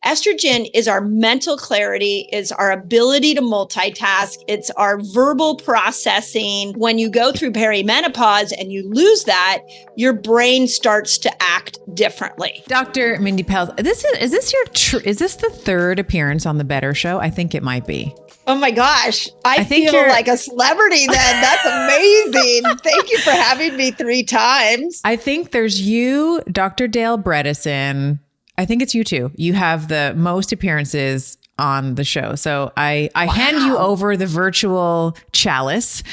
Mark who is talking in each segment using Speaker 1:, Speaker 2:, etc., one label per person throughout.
Speaker 1: Estrogen is our mental clarity, is our ability to multitask. It's our verbal processing. When you go through perimenopause and you lose that, your brain starts to act differently.
Speaker 2: Dr. Mindy Pelz, is this the third appearance on the Better Show? I think it might be.
Speaker 1: Oh my gosh. I feel like a celebrity then. That's amazing. Thank you for having me 3 times.
Speaker 2: I think there's you, Dr. Dale Bredesen. I think it's you two. You have the most appearances on the show. So I hand you over the virtual chalice.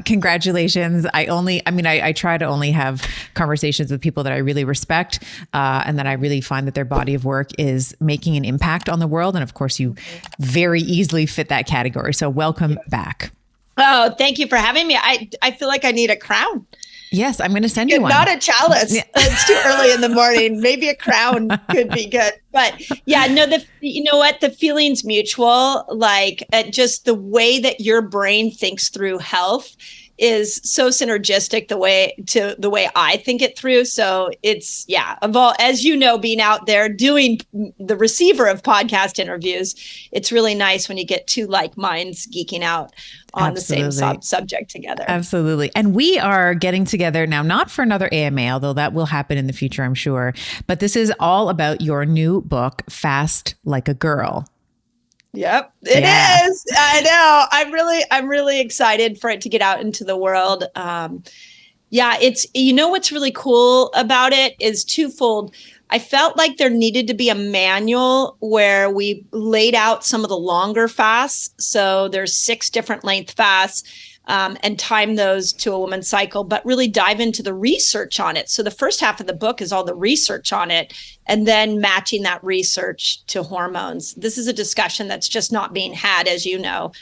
Speaker 2: Congratulations. I try to only have conversations with people that I really respect and that I really find that their body of work is making an impact on the world. And of course, you very easily fit that category. So welcome back.
Speaker 1: Oh, thank you for having me. I feel like I need a crown.
Speaker 2: Yes, I'm going to send you one.
Speaker 1: Not a chalice. Yeah. It's too early in the morning. Maybe a crown could be good. But yeah, no, you know what? The feeling's mutual. Like just the way that your brain thinks through health is so synergistic the way I think it through. So it's, as you know, being out there doing the receiver of podcast interviews, it's really nice when you get 2 like minds geeking out on the same subject together.
Speaker 2: Absolutely. And we are getting together now, not for another AMA, although that will happen in the future, I'm sure. But this is all about your new book, Fast Like a Girl.
Speaker 1: Yep, it is. I know. I'm really excited for it to get out into the world. It's, what's really cool about it is twofold. I felt like there needed to be a manual where we laid out some of the longer fasts. So there's 6 different length fasts. And time those to a woman's cycle, but really dive into the research on it. So the first half of the book is all the research on it, and then matching that research to hormones. This is a discussion that's just not being had, as you know,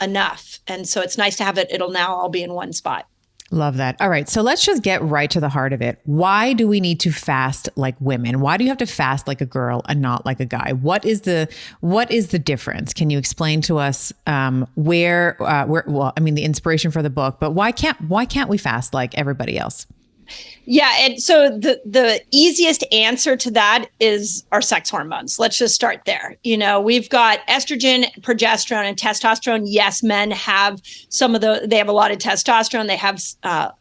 Speaker 1: enough. And so it's nice to have it. It'll now all be in one spot.
Speaker 2: Love that. All right. So let's just get right to the heart of it. Why do we need to fast like women? Why do you have to fast like a girl and not like a guy? What is the difference? Can you explain to us the inspiration for the book, but why can't we fast like everybody else?
Speaker 1: Yeah. And so the easiest answer to that is our sex hormones. Let's just start there. We've got estrogen, progesterone, and testosterone. Yes, men have they have a lot of testosterone. They have, a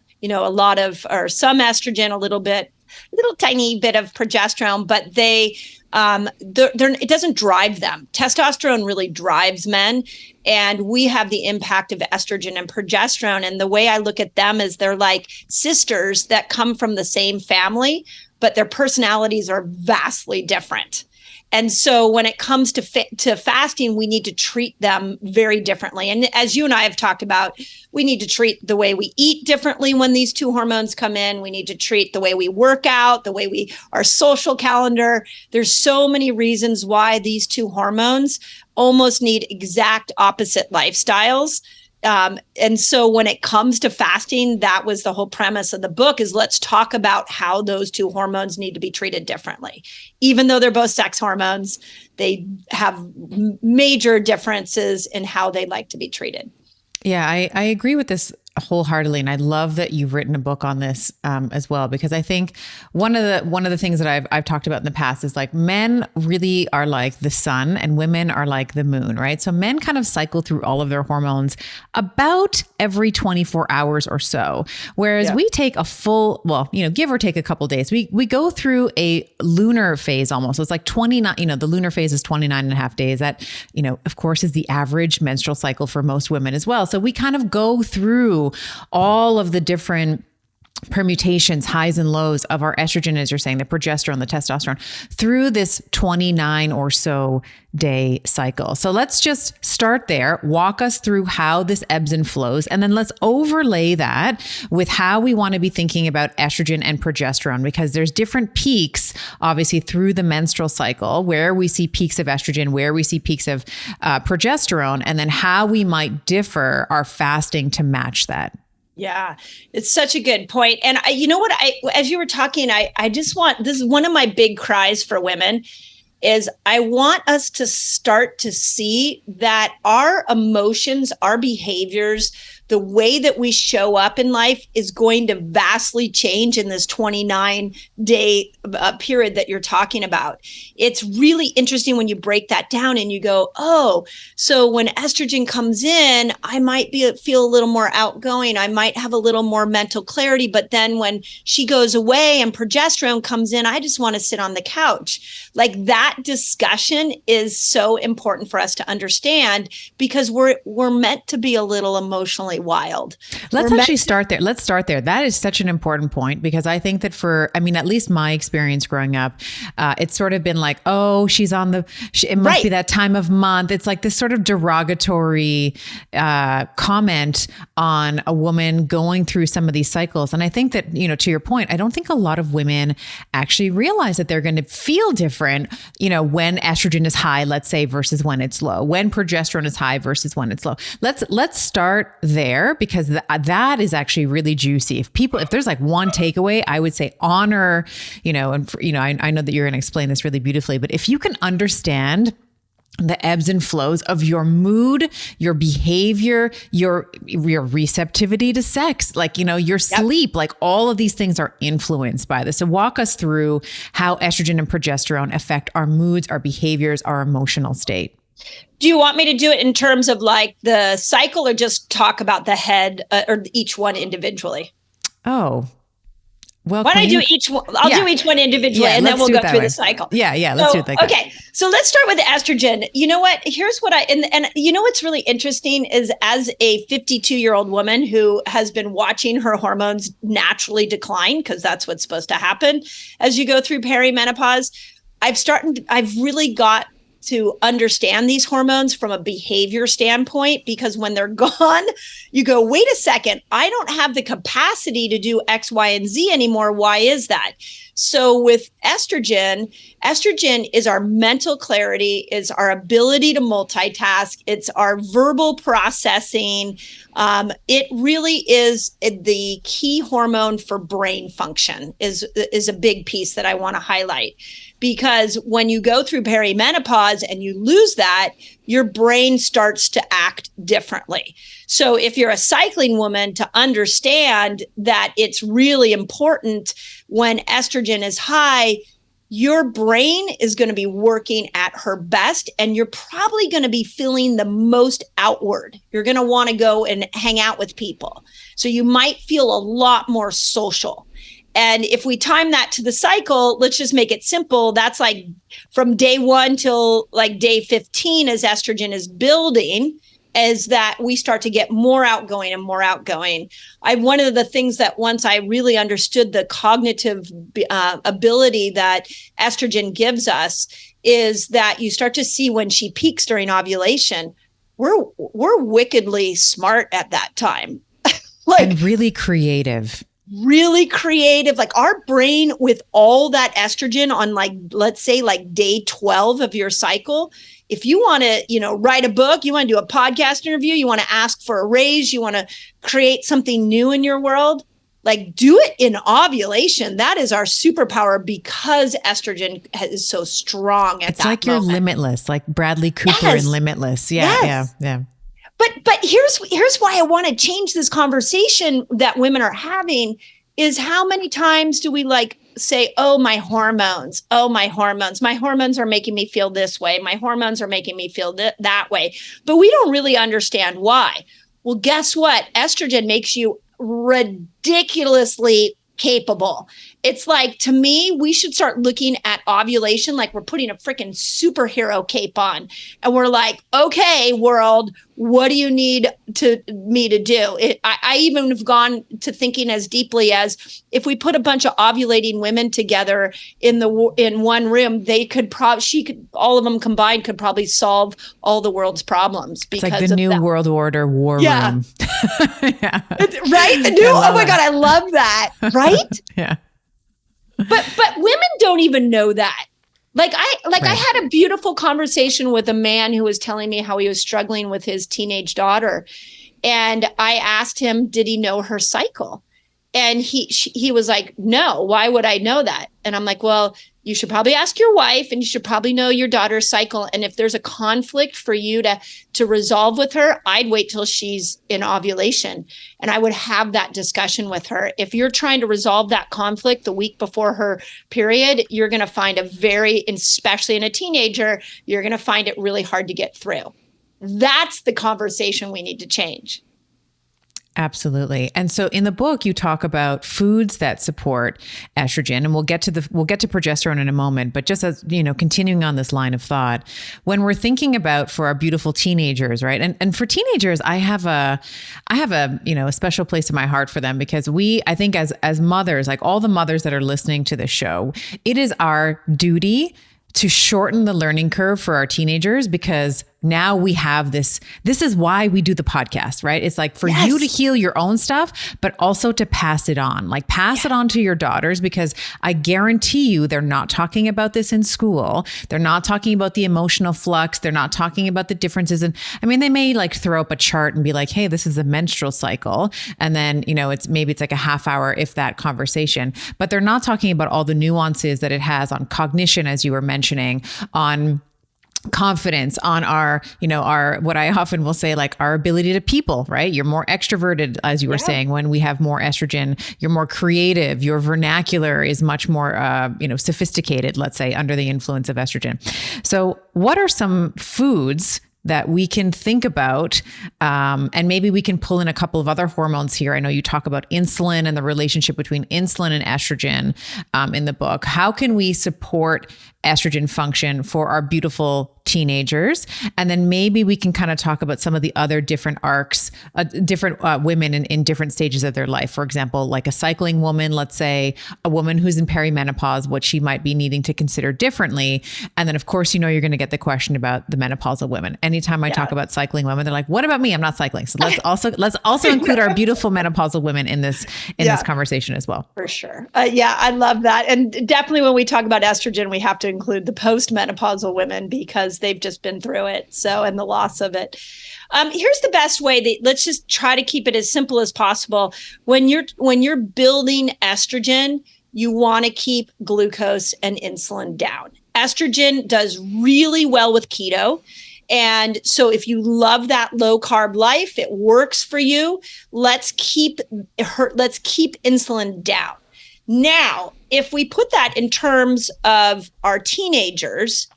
Speaker 1: lot of, or some estrogen, a little tiny bit of progesterone, but it doesn't drive them. Testosterone really drives men. And we have the impact of estrogen and progesterone. And the way I look at them is they're like sisters that come from the same family, but their personalities are vastly different. And so when it comes to fasting, we need to treat them very differently. And as you and I have talked about, we need to treat the way we eat differently when these 2 hormones come in. We need to treat the way we work out, the way our social calendar. There's so many reasons why these 2 hormones almost need exact opposite lifestyles. And so when it comes to fasting, that was the whole premise of the book, is let's talk about how those 2 hormones need to be treated differently. Even though they're both sex hormones, they have major differences in how they like to be treated.
Speaker 2: Yeah, I agree with this wholeheartedly. And I love that you've written a book on this as well, because I think one of the things that I've talked about in the past is like men really are like the sun and women are like the moon, right? So men kind of cycle through all of their hormones about every 24 hours or so. Whereas we take a full, give or take a couple days, we go through a lunar phase almost. So it's like 29, the lunar phase is 29 and a half days. That, of course, is the average menstrual cycle for most women as well. So we kind of go through all of the different permutations, highs and lows of our estrogen, as you're saying, the progesterone, the testosterone, through this 29 or so day cycle. So let's just start there, walk us through how this ebbs and flows, and then let's overlay that with how we want to be thinking about estrogen and progesterone, because there's different peaks, obviously, through the menstrual cycle, where we see peaks of estrogen, where we see peaks of progesterone, and then how we might differ our fasting to match that.
Speaker 1: Yeah, it's such a good point. And as you were talking, I just want, this is one of my big cries for women, is I want us to start to see that our emotions, our behaviors, the way that we show up in life is going to vastly change in this 29-day period that you're talking about. It's really interesting when you break that down and you go, oh, so when estrogen comes in, I might feel a little more outgoing. I might have a little more mental clarity. But then when she goes away and progesterone comes in, I just want to sit on the couch. Like, that discussion is so important for us to understand, because we're meant to be a little emotionally wild.
Speaker 2: Let's actually start there. Let's start there. That is such an important point, because I think that at least my experience growing up, it's sort of been like, oh, she's on it must be that time of month. It's like this sort of derogatory comment on a woman going through some of these cycles. And I think that, to your point, I don't think a lot of women actually realize that they're going to feel different, when estrogen is high, let's say, versus when it's low, when progesterone is high versus when it's low. Let's start there, because that is actually really juicy. If there's like one takeaway, I would say honor, I know that you're going to explain this really beautifully, but if you can understand the ebbs and flows of your mood, your behavior, your receptivity to sex, like, your sleep, like all of these things are influenced by this. So walk us through how estrogen and progesterone affect our moods, our behaviors, our emotional state.
Speaker 1: Do you want me to do it in terms of like the cycle, or just talk about the head or each one individually?
Speaker 2: Oh, well,
Speaker 1: why don't I do each one? I'll do each one individually, and then we'll go through the cycle.
Speaker 2: Yeah. Let's do it that way.
Speaker 1: Okay. So let's start with the estrogen. You know what? Here's what and you know what's really interesting is, as a 52-year-old woman who has been watching her hormones naturally decline, because that's what's supposed to happen as you go through perimenopause, I've really got to understand these hormones from a behavior standpoint, because when they're gone, you go, wait a second, I don't have the capacity to do X, Y, and Z anymore. Why is that? So with estrogen is our mental clarity, is our ability to multitask. It's our verbal processing. It really is the key hormone for brain function is a big piece that I want to highlight. Because when you go through perimenopause and you lose that, your brain starts to act differently. So if you're a cycling woman, to understand that it's really important when estrogen is high, your brain is going to be working at her best, and you're probably going to be feeling the most outward. You're going to want to go and hang out with people. So you might feel a lot more social. And if we time that to the cycle, let's just make it simple. That's like from day 1 till like day 15, as estrogen is building, is that we start to get more outgoing and more outgoing. One of the things that once I really understood the cognitive ability that estrogen gives us is that you start to see when she peaks during ovulation, we're wickedly smart at that time.
Speaker 2: And really creative.
Speaker 1: Like our brain, with all that estrogen on, like, let's say like day 12 of your cycle, if you want to, write a book, you want to do a podcast interview, you want to ask for a raise, you want to create something new in your world, like, do it in ovulation. That is our superpower, because estrogen is so strong at
Speaker 2: it's
Speaker 1: that
Speaker 2: like
Speaker 1: moment.
Speaker 2: You're limitless, like Bradley Cooper in Limitless. Yeah.
Speaker 1: But here's why I want to change this conversation that women are having, is how many times do we like say, oh, my hormones are making me feel this way. My hormones are making me feel that way. But we don't really understand why. Well, guess what? Estrogen makes you ridiculously capable. It's like, to me, we should start looking at ovulation like we're putting a freaking superhero cape on. And we're like, okay, world, what do you need me to do? I even have gone to thinking as deeply as, if we put a bunch of ovulating women together in one room, all of them combined could probably solve all the world's problems. Because
Speaker 2: it's like the new world order war room.
Speaker 1: Yeah. Right? Oh my God, I love that. Right?
Speaker 2: Yeah.
Speaker 1: But women don't even know that. Right. I had a beautiful conversation with a man who was telling me how he was struggling with his teenage daughter. And I asked him, did he know her cycle? And he was like, no, why would I know that? And I'm like, well, you should probably ask your wife, and you should probably know your daughter's cycle. And if there's a conflict for you to resolve with her, I'd wait till she's in ovulation, and I would have that discussion with her. If you're trying to resolve that conflict the week before her period, you're going to find especially in a teenager, you're going to find it really hard to get through. That's the conversation we need to change.
Speaker 2: Absolutely. And so in the book, you talk about foods that support estrogen, and we'll get to progesterone in a moment, but just as, continuing on this line of thought, when we're thinking about for our beautiful teenagers, right? And for teenagers, I have a special place in my heart for them, because I think as mothers, like all the mothers that are listening to this show, it is our duty to shorten the learning curve for our teenagers, because now we have this is why we do the podcast, right? It's like for you to heal your own stuff, but also to pass it on, it on to your daughters, because I guarantee you they're not talking about this in school. They're not talking about the emotional flux. They're not talking about the differences. And they may throw up a chart and be like, hey, this is a menstrual cycle. And then, it's like a half hour, if that, conversation, but they're not talking about all the nuances that it has on cognition, as you were mentioning, on confidence, on our what I often will say, our ability to people, right? You're more extroverted, as you were saying, when we have more estrogen. You're more creative. Your vernacular is much more, sophisticated, let's say, under the influence of estrogen. So what are some foods that we can think about, and maybe we can pull in a couple of other hormones here? I know you talk about insulin and the relationship between insulin and estrogen in the book. How can we support estrogen function for our beautiful teenagers? And then maybe we can kind of talk about some of the other different arcs, different women in different stages of their life. For example, like a cycling woman, let's say a woman who's in perimenopause, what she might be needing to consider differently. And then of course, you're going to get the question about the menopausal women. Anytime I talk about cycling women, they're like, what about me? I'm not cycling. So let's also include our beautiful menopausal women in this conversation as well.
Speaker 1: For sure. I love that. And definitely when we talk about estrogen, we have to include the postmenopausal women, because they've just been through it. So, and the loss of it. Here's the best way let's just try to keep it as simple as possible. When you're building estrogen, you want to keep glucose and insulin down. Estrogen does really well with keto. And so if you love that low carb life, it works for you. Let's keep insulin down. Now, if we put that in terms of our teenagers,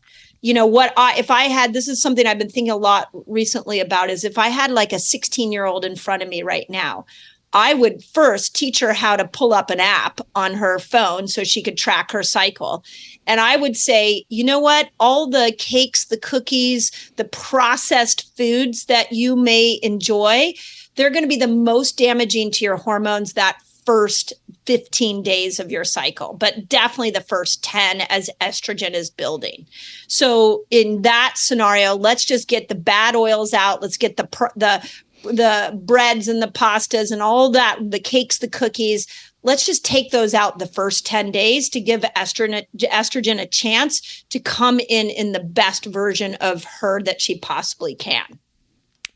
Speaker 1: this is something I've been thinking a lot recently about, is if I had like a 16-year-old in front of me right now, I would first teach her how to pull up an app on her phone so she could track her cycle. And I would say, you know what? All the cakes, the cookies, the processed foods that you may enjoy, they're going to be the most damaging to your hormones that first 15 days of your cycle, but definitely the first 10 as estrogen is building. So in that scenario, let's just get the bad oils out. Let's get the breads and the pastas and all that, the cakes, the cookies. Let's just take those out the first 10 days to give estrogen a chance to come in the best version of her that she possibly can.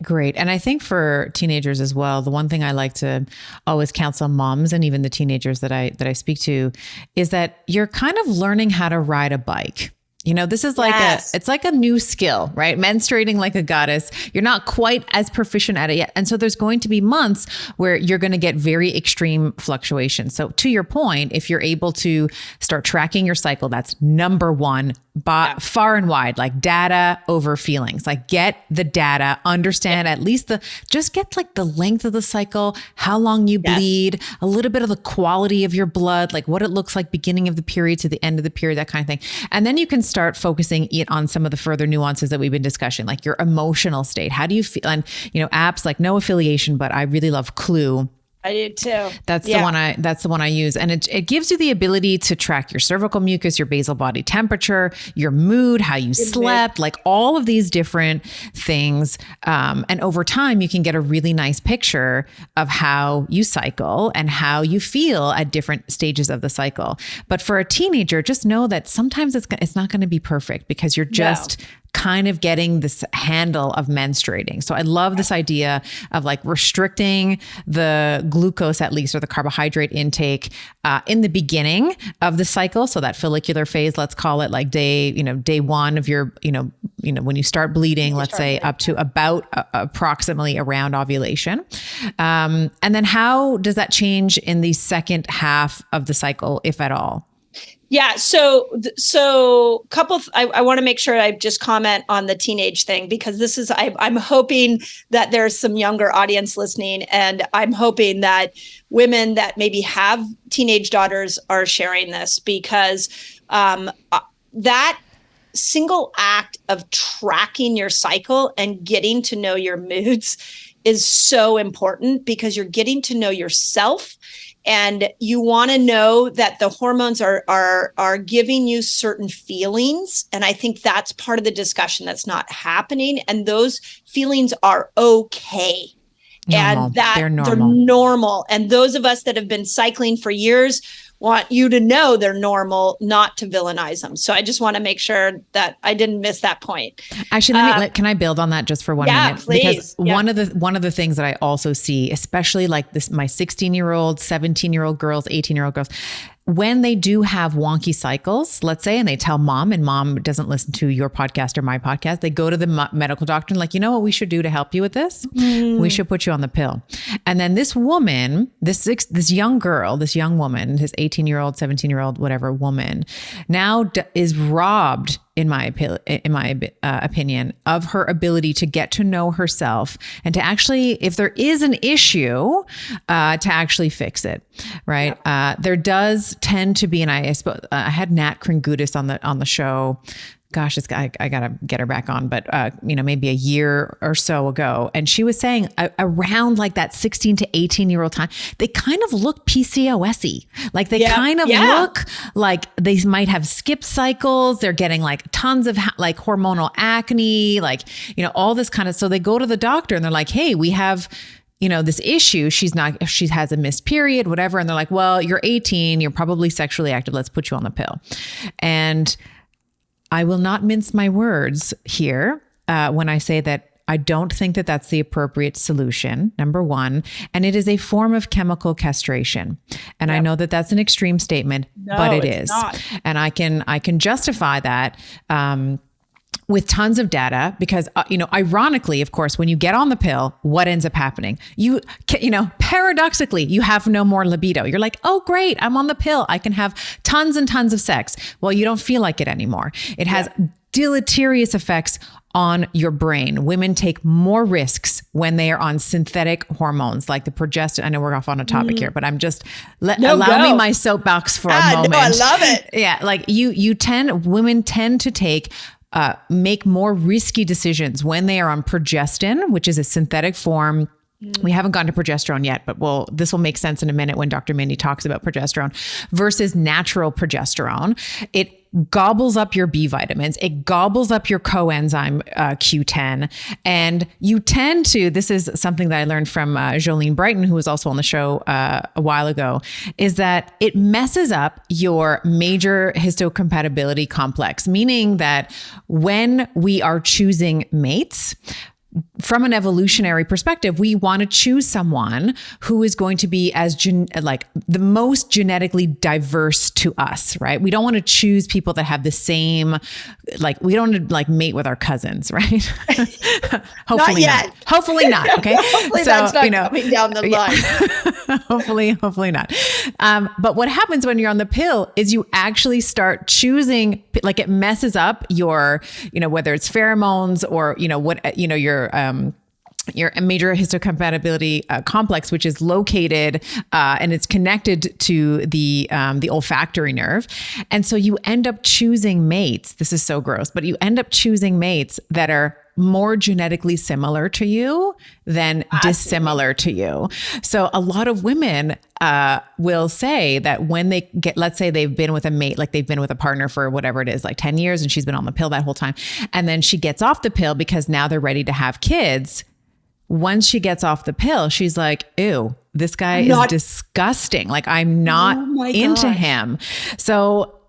Speaker 2: Great. And I think for teenagers as well, the one thing I like to always counsel moms and even the teenagers that I speak to is that you're kind of learning how to ride a bike. This is like it's like a new skill, right? Menstruating like a goddess. You're not quite as proficient at it yet. And so there's going to be months where you're going to get very extreme fluctuations. So to your point, if you're able to start tracking your cycle, that's number one, far and wide, like data over feelings, like get the data, understand at least just get like the length of the cycle, how long you bleed, a little bit of the quality of your blood, like what it looks like beginning of the period to the end of the period, that kind of thing. And then you can start focusing it on some of the further nuances that we've been discussing, like your emotional state. How do you feel? And, apps like no affiliation, but I really love Clue.
Speaker 1: I do too.
Speaker 2: That's the one I use. And it gives you the ability to track your cervical mucus, your basal body temperature, your mood, how you slept, like all of these different things. And over time, you can get a really nice picture of how you cycle and how you feel at different stages of the cycle. But for a teenager, just know that sometimes it's not going to be perfect because you're just kind of getting this handle of menstruating. So I love this idea of like restricting the glucose, at least, or the carbohydrate intake in the beginning of the cycle. So that follicular phase, let's call it like day one of your, when you start bleeding, let's say up to about approximately around ovulation. And then how does that change in the second half of the cycle, if at all?
Speaker 1: Yeah. So I want to make sure I just comment on the teenage thing, because I'm hoping that there's some younger audience listening, and I'm hoping that women that maybe have teenage daughters are sharing this, because that single act of tracking your cycle and getting to know your moods is so important, because you're getting to know yourself. And you want to know that the hormones are giving you certain feelings. And I think that's part of the discussion that's not happening. And those feelings are okay.
Speaker 2: Normal.
Speaker 1: And that
Speaker 2: they're
Speaker 1: normal. And those of us that have been cycling for years want you to know they're normal, not to villainize them. So I just want to make sure that I didn't miss that point.
Speaker 2: Actually, can I build on that just for 1 minute?
Speaker 1: Please.
Speaker 2: Because one of the things that I also see, especially like this, my 16-year-old, 17-year-old girls, 18-year-old girls, when they do have wonky cycles, let's say, and they tell mom, and mom doesn't listen to your podcast or my podcast, they go to the medical doctor and like, you know what we should do to help you with this? We should put you on the pill. And then this woman, this young girl, this young woman, this 18-year-old, 17-year-old, whatever woman, now is robbed, in my opinion, of her ability to get to know herself and to actually, if there is an issue, to actually fix it, right? Yeah. There does tend to be, and I had Nat Kringudis on the show. Gosh, I gotta get her back on, but maybe a year or so ago, and she was saying around like that 16 to 18-year-old time, they kind of look PCOS-y. Like they kind of look like they might have skipped cycles. They're getting like tons of like hormonal acne, like all this kind of. So they go to the doctor and they're like, "Hey, we have." This issue, she has a missed period, whatever. And they're like, well, you're 18, you're probably sexually active. Let's put you on the pill. And I will not mince my words here when I say that I don't think that that's the appropriate solution, number one. And it is a form of chemical castration. And I know that that's an extreme statement, but it is. Not. And I can justify that with tons of data, because, ironically, of course, when you get on the pill, what ends up happening? Paradoxically, you have no more libido. You're like, oh, great, I'm on the pill. I can have tons and tons of sex. Well, you don't feel like it anymore. It has deleterious effects on your brain. Women take more risks when they are on synthetic hormones like the progesterone. I know we're off on a topic here, but I'm just allow me my soapbox for a moment.
Speaker 1: No, I love it.
Speaker 2: Yeah, like women tend to make more risky decisions when they are on progestin, which is a synthetic form. We haven't gotten to progesterone yet, but this will make sense in a minute when Dr. Mindy talks about progesterone versus natural progesterone. It gobbles up your B vitamins. It gobbles up your coenzyme Q10. And you tend to, this is something that I learned from Jolene Brighton, who was also on the show a while ago, is that it messes up your major histocompatibility complex, meaning that when we are choosing mates, from an evolutionary perspective, we want to choose someone who is going to be the most genetically diverse to us, right? We don't want to choose people that have the same, we don't want to mate with our cousins, right? Hopefully not. Hopefully not. Okay.
Speaker 1: Hopefully that's not coming down the line.
Speaker 2: Hopefully not. But what happens when you're on the pill is you actually start choosing, it messes up your, whether it's pheromones or, your major histocompatibility complex, which is located and it's connected to the olfactory nerve. And so you end up choosing mates. This is so gross, but you end up choosing mates that are more genetically similar to you than dissimilar to you. So a lot of women will say that when they get, let's say they've been with a mate, like they've been with a partner for whatever it is, like 10 years, and she's been on the pill that whole time. And then she gets off the pill because now they're ready to have kids. Once she gets off the pill, she's like, ew, this guy is disgusting. Like I'm not into him. So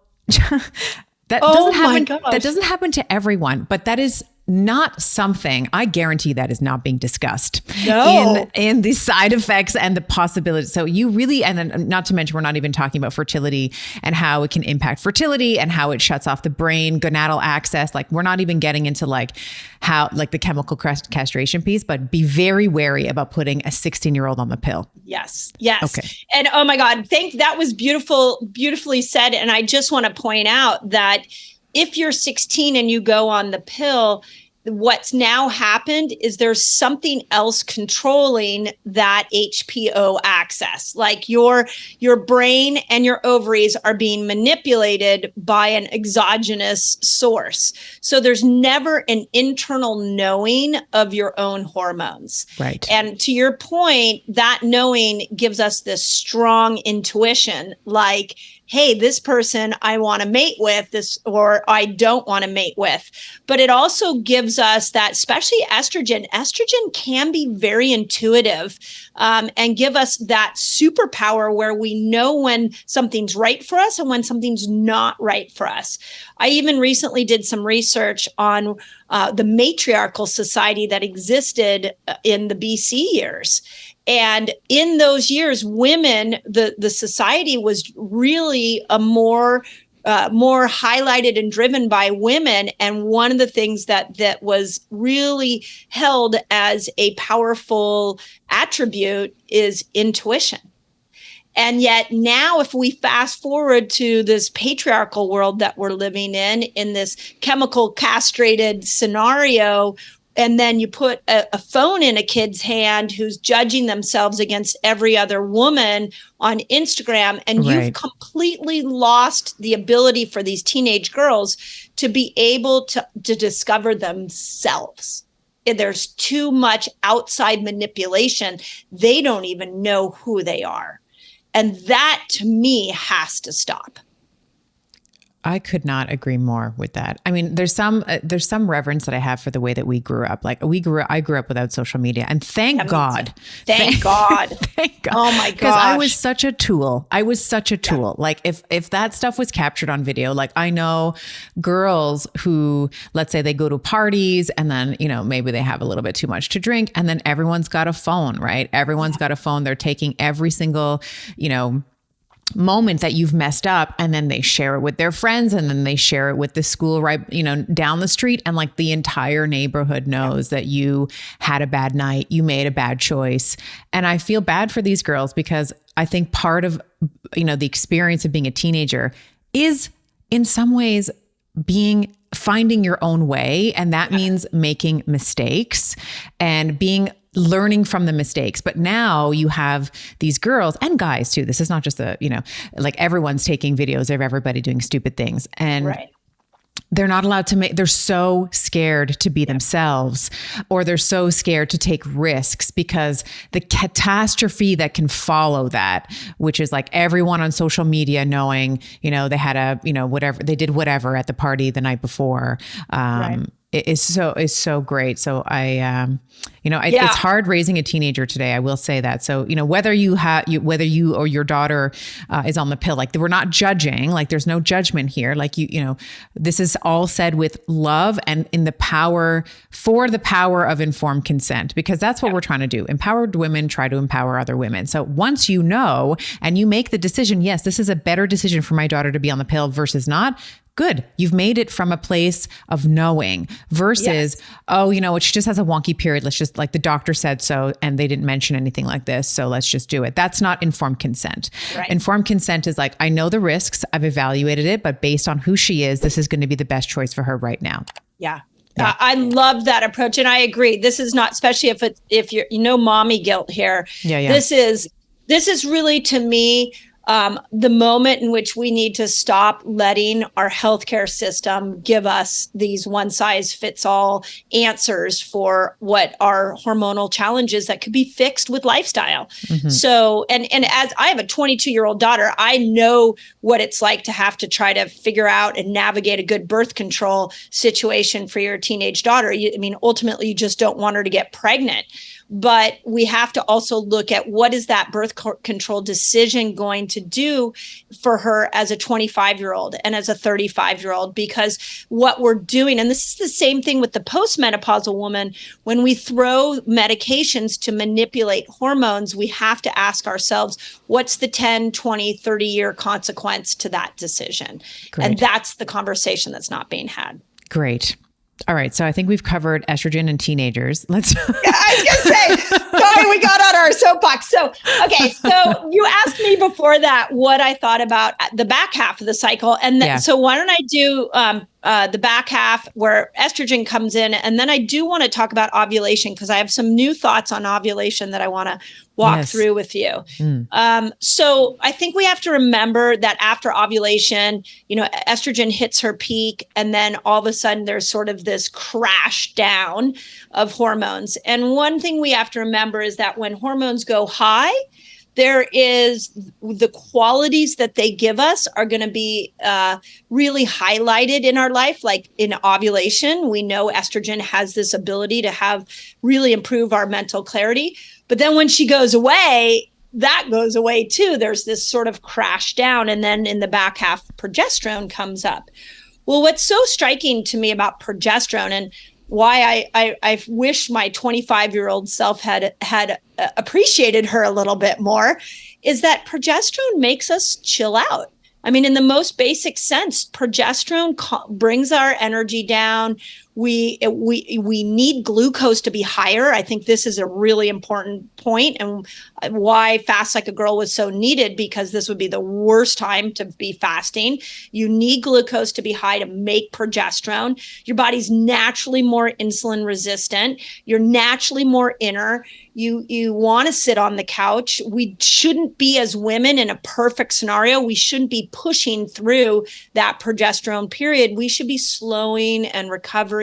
Speaker 2: That doesn't happen. That doesn't happen to everyone, but that is not something, I guarantee that is not being discussed in the side effects and the possibilities. So you really, and then not to mention, we're not even talking about fertility and how it can impact fertility and how it shuts off the brain, gonadal access. Like we're not even getting into like how, like the chemical castration piece, but be very wary about putting a 16-year-old on the pill.
Speaker 1: Yes. Okay. And oh my God, that was beautifully said. And I just want to point out that if you're 16 and you go on the pill, what's now happened is there's something else controlling that HPO access. Like your brain and your ovaries are being manipulated by an exogenous source. So there's never an internal knowing of your own hormones.
Speaker 2: Right.
Speaker 1: And to your point, that knowing gives us this strong intuition, like, hey, this person I want to mate with, this, or I don't want to mate with. But it also gives us that, especially estrogen. Estrogen can be very intuitive and give us that superpower where we know when something's right for us and when something's not right for us. I even recently did some research on the matriarchal society that existed in the BC years. And in those years, women, the society was really a more highlighted and driven by women. And one of the things that was really held as a powerful attribute is intuition. And yet now, if we fast forward to this patriarchal world that we're living in this chemical castrated scenario, and then you put a phone in a kid's hand who's judging themselves against every other woman on Instagram, and you've completely lost the ability for these teenage girls to be able to discover themselves. There's too much outside manipulation. They don't even know who they are. And that, to me, has to stop.
Speaker 2: I could not agree more with that. I mean, there's some reverence that I have for the way that we grew up. Like I grew up without social media, and thank God.
Speaker 1: Thank God.
Speaker 2: Thank God.
Speaker 1: Oh my gosh.
Speaker 2: Because I was such a tool. Yeah. Like if that stuff was captured on video, like I know girls who, let's say they go to parties and then, maybe they have a little bit too much to drink, and then everyone's got a phone, right? Everyone's got a phone. They're taking every single, moment that you've messed up, and then they share it with their friends, and then they share it with the school right down the street, and like the entire neighborhood knows that you had a bad night, you made a bad choice. And I feel bad for these girls, because I think part of the experience of being a teenager is in some ways finding your own way, and that means making mistakes and learning from the mistakes. But now you have these girls and guys too. This is not just like everyone's taking videos of everybody doing stupid things. And they're not allowed to they're so scared to be themselves, or they're so scared to take risks, because the catastrophe that can follow that, which is like everyone on social media knowing, they had whatever, they did whatever at the party the night before. Is so great. So it's hard raising a teenager today. I will say that. So, whether you or your daughter is on the pill, like we're not judging, like there's no judgment here. Like this is all said with love and in the power of informed consent, because that's what we're trying to do. Empowered women try to empower other women. So once you know, and you make the decision, yes, this is a better decision for my daughter to be on the pill versus not. Good. You've made it from a place of knowing versus, she just has a wonky period. Let's just, like the doctor said so, and they didn't mention anything like this, so let's just do it. That's not informed consent. Right. Informed consent is like, I know the risks, I've evaluated it, but based on who she is, this is going to be the best choice for her right now.
Speaker 1: Yeah. I love that approach. And I agree. This is not, especially if you're, mommy guilt here. Yeah. This is really, to me, the moment in which we need to stop letting our healthcare system give us these one-size-fits-all answers for what are hormonal challenges that could be fixed with lifestyle. Mm-hmm. So, and as I have a 22-year-old daughter, I know what it's like to have to try to figure out and navigate a good birth control situation for your teenage daughter. Ultimately, you just don't want her to get pregnant. but we have to also look at what is that birth control decision going to do for her as a 25-year-old and as a 35-year-old, because what we're doing, and this is the same thing with the postmenopausal woman, when we throw medications to manipulate hormones, we have to ask ourselves, what's the 10, 20, 30-year consequence to that decision?
Speaker 2: Great.
Speaker 1: And that's the conversation that's not being had.
Speaker 2: Great. All right. So I think we've covered estrogen in teenagers. Let's.
Speaker 1: Yeah, I was going to say, sorry, we got on our soapbox. So, okay. So you asked me before that what I thought about the back half of the cycle. And so why don't I do the back half where estrogen comes in. And then I do want to talk about ovulation, because I have some new thoughts on ovulation that I want to walk through with you. So I think we have to remember that after ovulation, estrogen hits her peak, and then all of a sudden there's sort of this crash down of hormones. And one thing we have to remember is that when hormones go high, there is the qualities that they give us are going to be really highlighted in our life. Like in ovulation, we know estrogen has this ability to really improve our mental clarity. But then when she goes away, that goes away too. There's this sort of crash down. And then in the back half, progesterone comes up. Well, what's so striking to me about progesterone, and why I wish my 25-year-old self had appreciated her a little bit more, is that progesterone makes us chill out. I mean, in the most basic sense, progesterone brings our energy down. We need glucose to be higher. I think this is a really important point, and why Fast Like a Girl was so needed, because this would be the worst time to be fasting. You need glucose to be high to make progesterone. Your body's naturally more insulin resistant. You're naturally more inner. You want to sit on the couch. We shouldn't be, as women in a perfect scenario, we shouldn't be pushing through that progesterone period. We should be slowing and recovering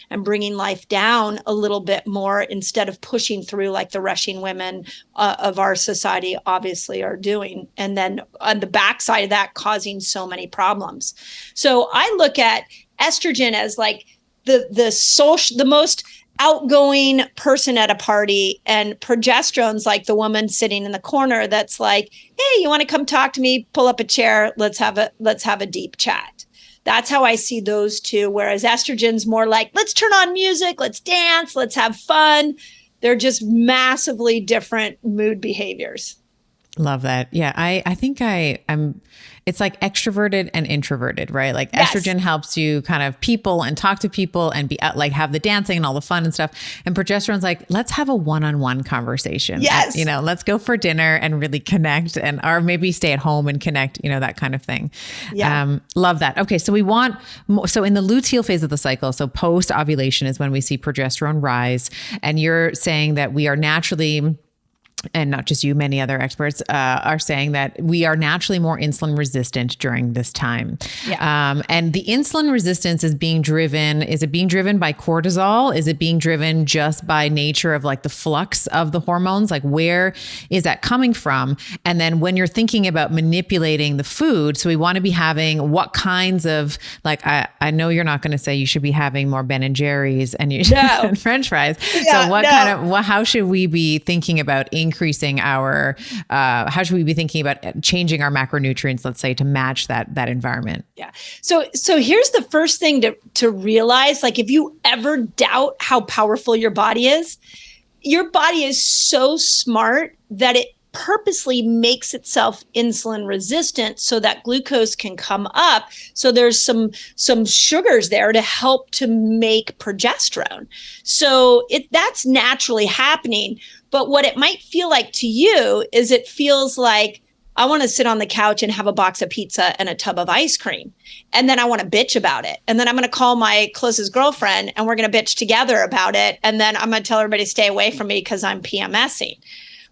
Speaker 1: and bringing life down a little bit more, instead of pushing through like the rushing women of our society obviously are doing. And then on the backside of that, causing so many problems. So I look at estrogen as like the most outgoing person at a party, and progesterone's like the woman sitting in the corner that's like, hey, you want to come talk to me? Pull up a chair. Let's have a deep chat. That's how I see those two. Whereas estrogen's more like, let's turn on music, let's dance, let's have fun. They're just massively different mood behaviors.
Speaker 2: Love that. Yeah. I think I'm, it's like extroverted and introverted, right? Like estrogen helps you kind of people and talk to people and be like, have the dancing and all the fun and stuff. And progesterone's like, let's have a one-on-one conversation.
Speaker 1: Yes.
Speaker 2: Let's go for dinner and really connect, or maybe stay at home and connect, that kind of thing. Yeah. Love that. Okay. So we want, so in the luteal phase of the cycle, so post ovulation is when we see progesterone rise, and you're saying that we are naturally, and not just you, many other experts are saying that we are naturally more insulin resistant during this time. Yeah. And the insulin resistance is being driven by cortisol? Is it being driven just by nature of like the flux of the hormones? Like, where is that coming from? And then when you're thinking about manipulating the food, so we want to be having what kinds of, like, I know you're not going to say you should be having more Ben and Jerry's and and French fries. Yeah, so how should we be thinking about increasing our, how should we be thinking about changing our macronutrients, let's say, to match that environment?
Speaker 1: Yeah. So here's the first thing to realize, like, if you ever doubt how powerful your body is so smart that it purposely makes itself insulin resistant so that glucose can come up. So there's some sugars there to help to make progesterone. So that's naturally happening. But what it might feel like to you is it feels like, I want to sit on the couch and have a box of pizza and a tub of ice cream. And then I want to bitch about it. And then I'm going to call my closest girlfriend and we're going to bitch together about it. And then I'm going to tell everybody to stay away from me because I'm PMSing.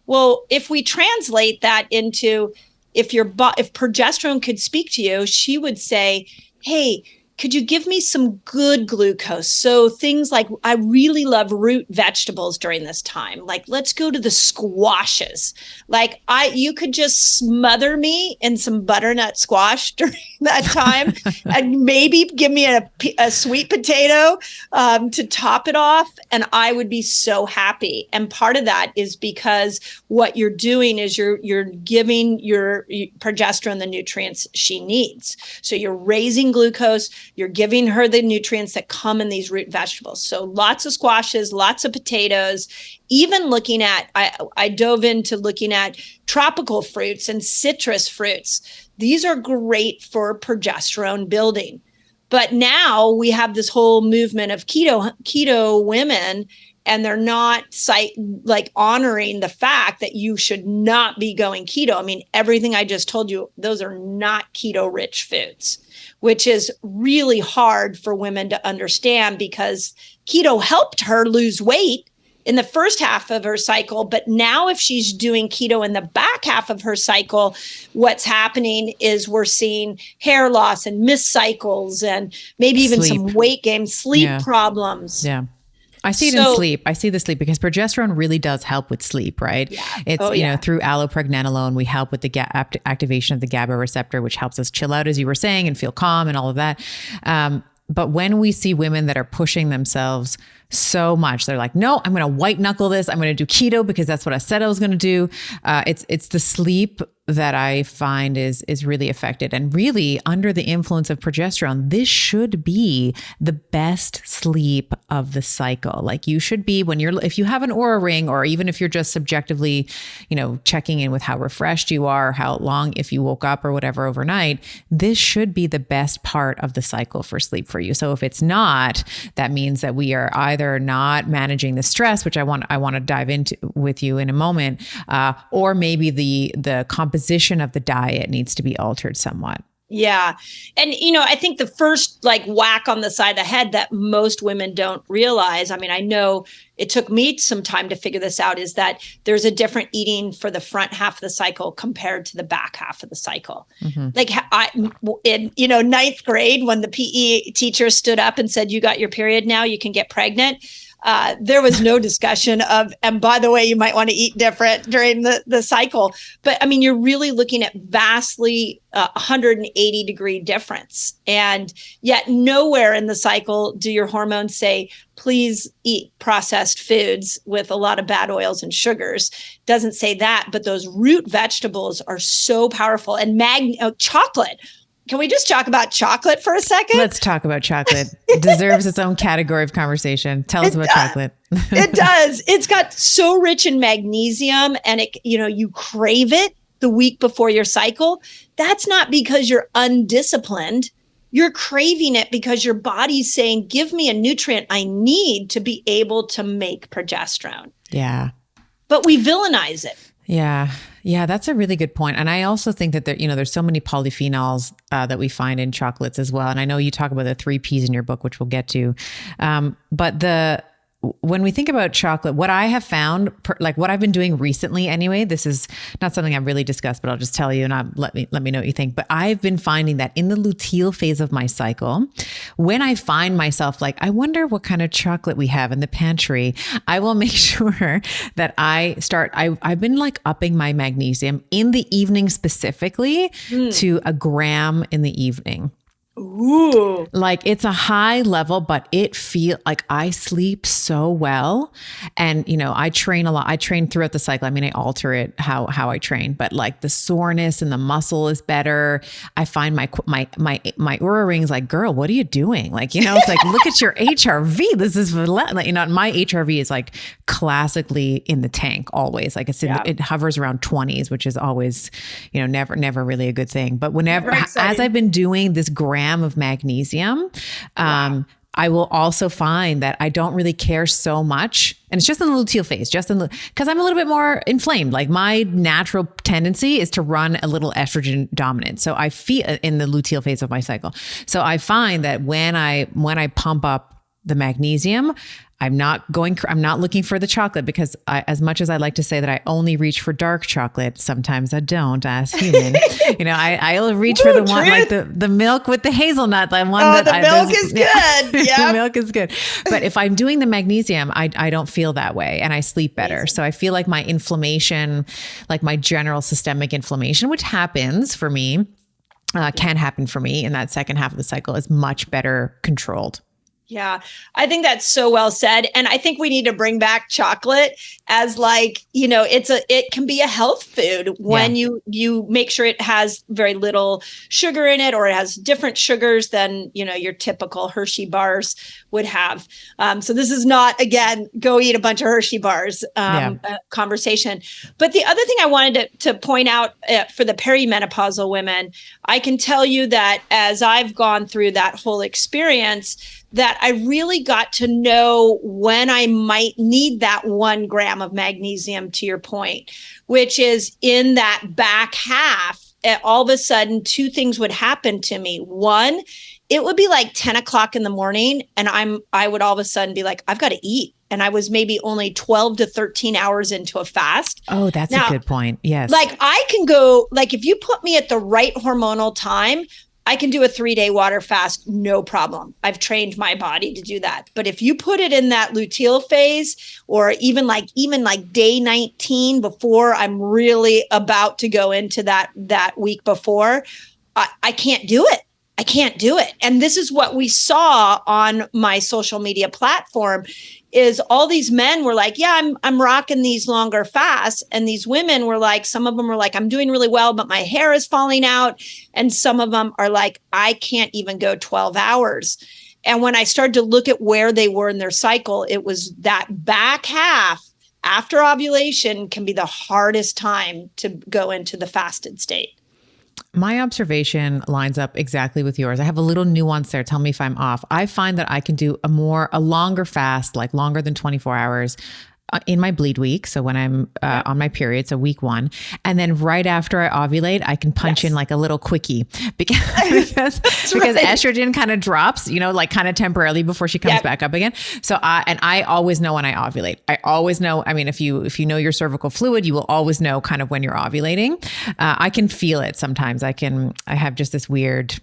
Speaker 1: Well, if we translate that into, if progesterone could speak to you, she would say, hey, could you give me some good glucose? So things like, I really love root vegetables during this time. Like, let's go to the squashes. Like you could just smother me in some butternut squash during that time and maybe give me a sweet potato to top it off. And I would be so happy. And part of that is because what you're doing is you're giving your progesterone the nutrients she needs. So you're raising glucose, you're giving her the nutrients that come in these root vegetables. So lots of squashes, lots of potatoes, even looking at, I dove into looking at tropical fruits and citrus fruits. These are great for progesterone building. But now we have this whole movement of keto women, and they're not honoring the fact that you should not be going keto. I mean, everything I just told you, those are not keto rich foods, which is really hard for women to understand, because keto helped her lose weight in the first half of her cycle. But now if she's doing keto in the back half of her cycle, what's happening is we're seeing hair loss and missed cycles and maybe even some weight gain, sleep problems.
Speaker 2: Yeah. I see it in sleep. I see the sleep, because progesterone really does help with sleep, right? Yeah. It's, you know, through allopregnanolone, we help with the activation of the GABA receptor, which helps us chill out, as you were saying, and feel calm and all of that. But when we see women that are pushing themselves so much, they're like, no, I'm going to white knuckle this. I'm going to do keto because that's what I said I was going to do. It's the sleep that I find is really affected. And really, under the influence of progesterone, this should be the best sleep of the cycle. Like, you should be, if you have an Oura ring, or even if you're just subjectively, you know, checking in with how refreshed you are, how long, if you woke up or whatever overnight, this should be the best part of the cycle for sleep for you. So if it's not, that means that we are either not managing the stress, which I want to dive into with you in a moment, or maybe the composition of the diet needs to be altered somewhat.
Speaker 1: Yeah. And, you know, I think the first whack on the side of the head that most women don't realize, I mean, I know it took me some time to figure this out, is that there's a different eating for the front half of the cycle compared to the back half of the cycle. Mm-hmm. Like in ninth grade, when the PE teacher stood up and said, you got your period now, you can get pregnant. There was no discussion of, and by the way, you might want to eat different during the cycle. But I mean, you're really looking at vastly 180 degree difference. And yet nowhere in the cycle do your hormones say, please eat processed foods with a lot of bad oils and sugars. Doesn't say that, but those root vegetables are so powerful. And chocolate. Can we just talk about chocolate for a second?
Speaker 2: Let's talk about chocolate. It deserves its own category of conversation. Tell us about chocolate.
Speaker 1: It does. It's got so rich in magnesium, and you crave it the week before your cycle. That's not because you're undisciplined. You're craving it because your body's saying, give me a nutrient I need to be able to make progesterone.
Speaker 2: Yeah.
Speaker 1: But we villainize it.
Speaker 2: Yeah. Yeah, that's a really good point. And I also think that there's so many polyphenols that we find in chocolates as well. And I know you talk about the 3 Ps in your book, which we'll get to. But when we think about chocolate, what I have found, what I've been doing recently anyway, this is not something I've really discussed, but I'll just tell you, and let me know what you think. But I've been finding that in the luteal phase of my cycle, when I find myself I wonder what kind of chocolate we have in the pantry, I will make sure that I've been upping my magnesium in the evening specifically to 1 gram in the evening.
Speaker 1: Ooh.
Speaker 2: It's a high level, but it I sleep so well. And, I train a lot. I train throughout the cycle. I mean, I alter it how I train, but the soreness and the muscle is better. I find my Oura ring's girl, what are you doing? It's look at your HRV. This is, my HRV is classically in the tank always. It hovers around 20s, which is always, never really a good thing. But as I've been doing this gram of magnesium, I will also find that I don't really care so much. And it's just in the luteal phase, because I'm a little bit more inflamed. My natural tendency is to run a little estrogen dominant. So I feel in the luteal phase of my cycle. So I find that when I pump up the magnesium. I'm not looking for the chocolate because as much as I like to say that I only reach for dark chocolate, sometimes I don't as human. I'll reach for the one like the milk with the hazelnut. The one
Speaker 1: the milk is good. Yeah.
Speaker 2: The milk is good. But if I'm doing the magnesium, I don't feel that way and I sleep better. Amazing. So I feel like my inflammation, like my general systemic inflammation, which happens for me, can happen for me in that second half of the cycle, is much better controlled.
Speaker 1: Yeah, I think that's so well said. And I think we need to bring back chocolate as like, it can be a health food when you make sure it has very little sugar in it, or it has different sugars than, your typical Hershey bars would have. So this is not, again, go eat a bunch of Hershey bars conversation. But the other thing I wanted to point out for the perimenopausal women, I can tell you that as I've gone through that whole experience, that I really got to know when I might need that 1 gram of magnesium, to your point, which is in that back half. All of a sudden, 2 things would happen to me. One, it would be like 10 o'clock in the morning, and I would all of a sudden be like, I've got to eat. And I was maybe only 12 to 13 hours into a fast.
Speaker 2: Oh, that's a good point. Yes.
Speaker 1: Like I can go, like if you put me at the right hormonal time, I can do a 3-day water fast, no problem. I've trained my body to do that. But if you put it in that luteal phase, or even like day 19 before I'm really about to go into that week before, I can't do it. I can't do it. And this is what we saw on my social media platform is all these men were like, yeah, I'm rocking these longer fasts. And these women were like, some of them were like, I'm doing really well, but my hair is falling out. And some of them are like, I can't even go 12 hours. And when I started to look at where they were in their cycle, it was that back half after ovulation can be the hardest time to go into the fasted state.
Speaker 2: My observation lines up exactly with yours. I have a little nuance there. Tell me if I'm off. I find that I can do a longer fast, like longer than 24 hours in my bleed week. So when I'm on my period, so week 1. And then right after I ovulate, I can punch in like a little quickie because estrogen kind of drops, like kind of temporarily before she comes back up again. So I always know when I ovulate. I always know. I mean, if you know your cervical fluid, you will always know kind of when you're ovulating. I can feel it sometimes. I have just this weird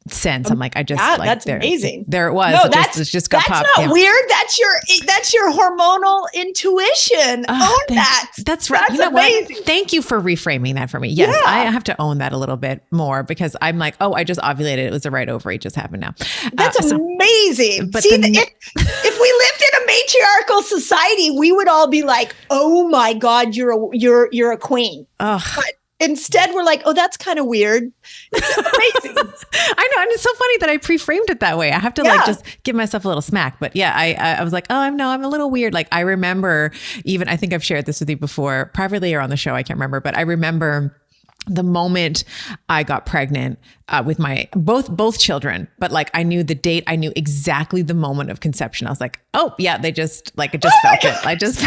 Speaker 2: sense. I'm like,
Speaker 1: that's amazing.
Speaker 2: There it was.
Speaker 1: No,
Speaker 2: it just got popped.
Speaker 1: That's not weird. That's your hormonal intuition. Own that.
Speaker 2: That's right.
Speaker 1: That's amazing.
Speaker 2: What? Thank you for reframing that for me. Yes, yeah. I have to own that a little bit more because I'm like, oh, I just ovulated. It was the right ovary. It just happened now.
Speaker 1: That's amazing. But see, if we lived in a matriarchal society, we would all be like, oh my God, you're a queen. But instead, we're like, oh, that's kind of weird. It's amazing.
Speaker 2: I know. And it's so funny that I pre-framed it that way. I have to just give myself a little smack. But yeah, I was like, oh, I'm a little weird. Like I remember I think I've shared this with you before, privately or on the show. I can't remember, but I remember the moment I got pregnant with my both children, but like I knew the date, I knew exactly the moment of conception. I was like, oh yeah, I just felt it.
Speaker 1: That's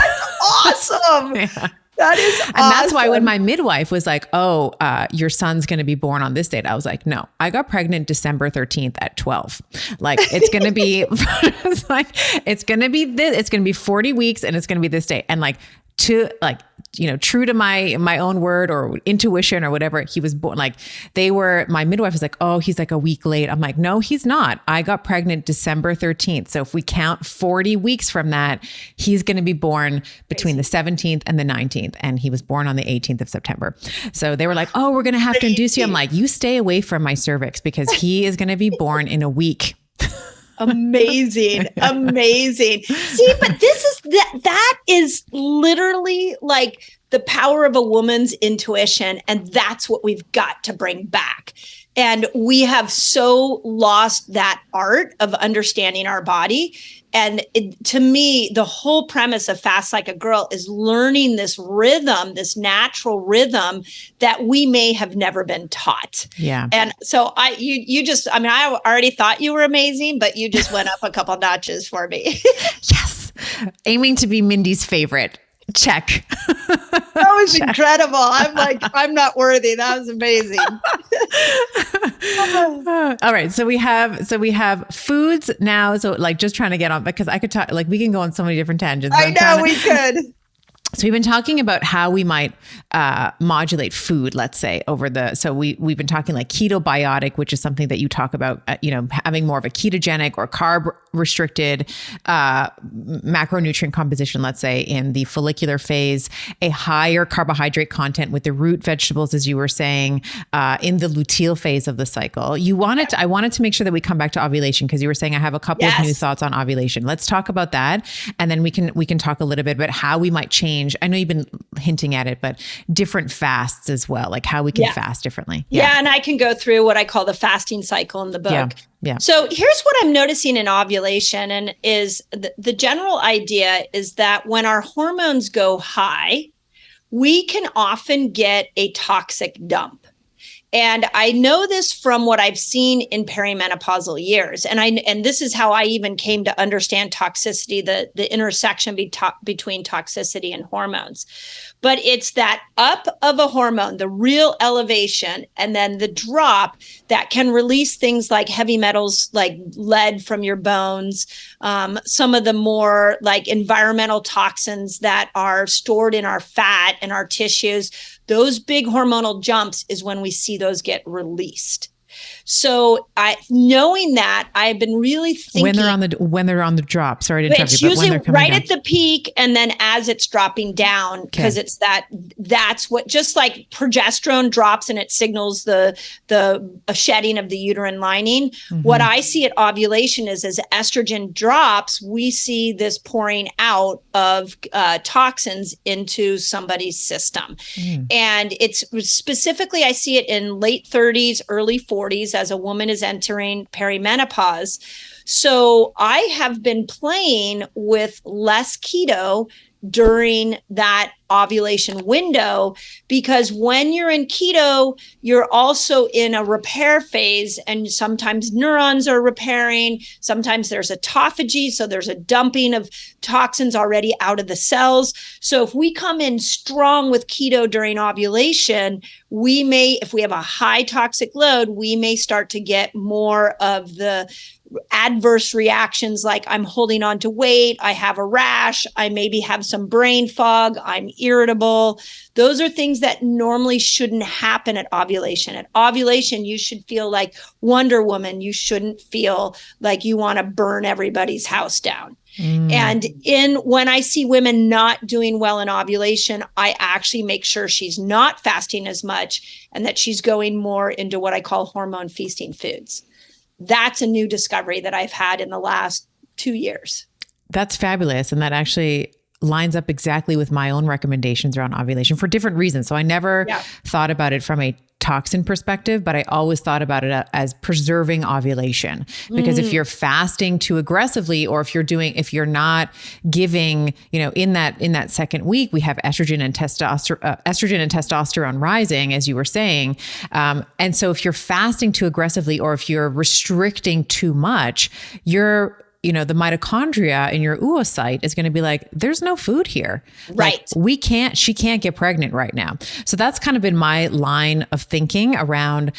Speaker 1: awesome.
Speaker 2: Yeah.
Speaker 1: That is awesome.
Speaker 2: And that's why when my midwife was like, oh, your son's going to be born on this date, I was like, no, I got pregnant December 13th at 12. Like, it's going to be, it's going to be this, it's going to be 40 weeks and it's going to be this day. And like, true to my own word or intuition or whatever, he was born. Like my midwife was like, oh, he's like a week late. I'm like, no, he's not. I got pregnant December 13th. So if we count 40 weeks from that, he's going to be born between the 17th and the 19th. And he was born on the 18th of September. So they were like, oh, we're going to have to induce you. I'm like, you stay away from my cervix because he is going to be born in a week.
Speaker 1: Amazing. See, but that is literally like the power of a woman's intuition. And that's what we've got to bring back. And we have so lost that art of understanding our body. And to me, the whole premise of Fast Like a Girl is learning this rhythm, this natural rhythm that we may have never been taught.
Speaker 2: Yeah.
Speaker 1: And so I already thought you were amazing, but you just went up a couple notches for me.
Speaker 2: Yes. Aiming to be Mindy's favorite. Check.
Speaker 1: That was incredible. I'm like, I'm not worthy. That was amazing.
Speaker 2: All right. So we have foods now. So like just trying to get on, because I could talk, like we can go on so many different tangents.
Speaker 1: I know we could.
Speaker 2: So we've been talking about how we might modulate food, let's say, so we've been talking like ketobiotic, which is something that you talk about, having more of a ketogenic or carb restricted macronutrient composition, let's say in the follicular phase, a higher carbohydrate content with the root vegetables, as you were saying, in the luteal phase of the cycle. I wanted to make sure that we come back to ovulation, because you were saying I have a couple of new thoughts on ovulation. Let's talk about that. And then we can talk a little bit about how we might change. I know you've been hinting at it, but different fasts as well, like how we can fast differently.
Speaker 1: Yeah. And I can go through what I call the fasting cycle in the book.
Speaker 2: Yeah.
Speaker 1: So here's what I'm noticing in ovulation, and is the general idea is that when our hormones go high, we can often get a toxic dump. And I know this from what I've seen in perimenopausal years. And this is how I even came to understand toxicity, the intersection between toxicity and hormones. But it's that up of a hormone, the real elevation, and then the drop that can release things like heavy metals, like lead from your bones, some of the more like environmental toxins that are stored in our fat and our tissues. Those big hormonal jumps is when we see those get released. So knowing that, I've been really thinking
Speaker 2: when they're on the drop. Sorry to interrupt
Speaker 1: you,
Speaker 2: but
Speaker 1: usually
Speaker 2: when they're coming
Speaker 1: right
Speaker 2: down.
Speaker 1: At the peak, and then as it's dropping down, because it's that's what, just like progesterone drops and it signals the shedding of the uterine lining. Mm-hmm. What I see at ovulation is as estrogen drops, we see this pouring out of toxins into somebody's system. And it's specifically, I see it in late 30s, early 40s, as a woman is entering perimenopause. So I have been playing with less keto during that ovulation window, because when you're in keto, you're also in a repair phase, and sometimes neurons are repairing. Sometimes there's autophagy. So there's a dumping of toxins already out of the cells. So if we come in strong with keto during ovulation, we may, if we have a high toxic load, we may start to get more of the adverse reactions, like I'm holding on to weight, I have a rash, I maybe have some brain fog, I'm irritable. Those are things that normally shouldn't happen at ovulation. At ovulation, you should feel like Wonder Woman. You shouldn't feel like you want to burn everybody's house down. And when I see women not doing well in ovulation, I actually make sure she's not fasting as much and that she's going more into what I call hormone feasting foods. That's a new discovery that I've had in the last 2 years.
Speaker 2: That's fabulous. And that actually lines up exactly with my own recommendations around ovulation for different reasons. So I never thought about it from a toxin perspective, but I always thought about it as preserving ovulation. Because if you're fasting too aggressively, or if you're not giving, in that second week, we have estrogen and testosterone rising, as you were saying. And so if you're fasting too aggressively, or if you're restricting too much, the mitochondria in your oocyte is going to be like, there's no food here.
Speaker 1: Right.
Speaker 2: Like, she can't get pregnant right now. So that's kind of been my line of thinking around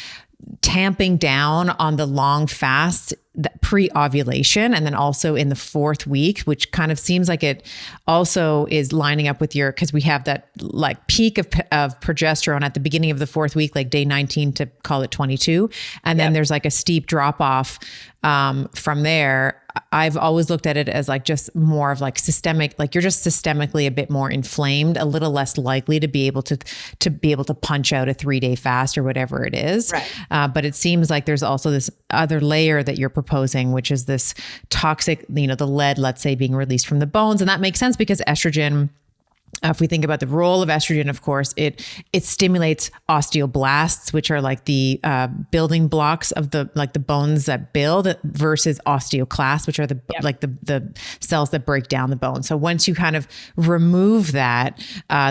Speaker 2: tamping down on the long fast pre-ovulation, and then also in the fourth week, which kind of seems like it also is lining up with because we have that like peak of progesterone at the beginning of the fourth week, like day 19 to call it 22. And then there's like a steep drop off from there. I've always looked at it as like just more of like systemic, like you're just systemically a bit more inflamed, a little less likely to be able to punch out a 3-day fast or whatever it is. Right. But it seems like there's also this other layer that you're proposing, which is this toxic, the lead, let's say, being released from the bones. And that makes sense because estrogen, if we think about the role of estrogen, of course, it stimulates osteoblasts, which are like the building blocks of the bones that build, versus osteoclasts, which are the cells that break down the bone. So once you kind of remove that,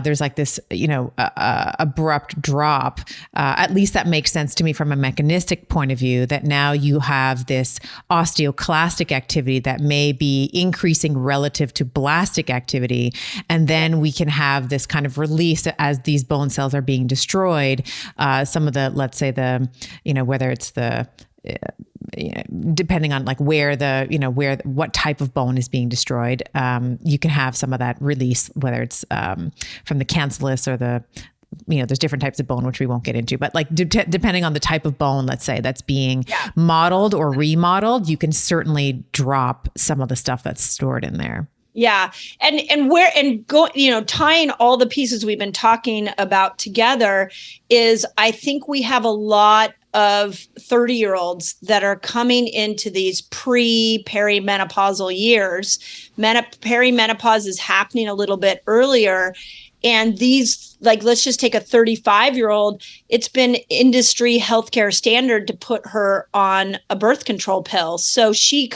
Speaker 2: there's like this abrupt drop. At least that makes sense to me from a mechanistic point of view, that now you have this osteoclastic activity that may be increasing relative to blastic activity, and then we can have this kind of release as these bone cells are being destroyed. Some of the, let's say whether it's the, depending on like where what type of bone is being destroyed, you can have some of that release, whether it's from the cancellous or there's different types of bone, which we won't get into, but like depending on the type of bone, let's say that's being modeled or remodeled, you can certainly drop some of the stuff that's stored in there.
Speaker 1: Yeah. Tying all the pieces we've been talking about together is, I think we have a lot of 30-year-olds that are coming into these perimenopausal years. Perimenopause is happening a little bit earlier. And these, like, let's just take a 35-year-old. It's been industry healthcare standard to put her on a birth control pill. So she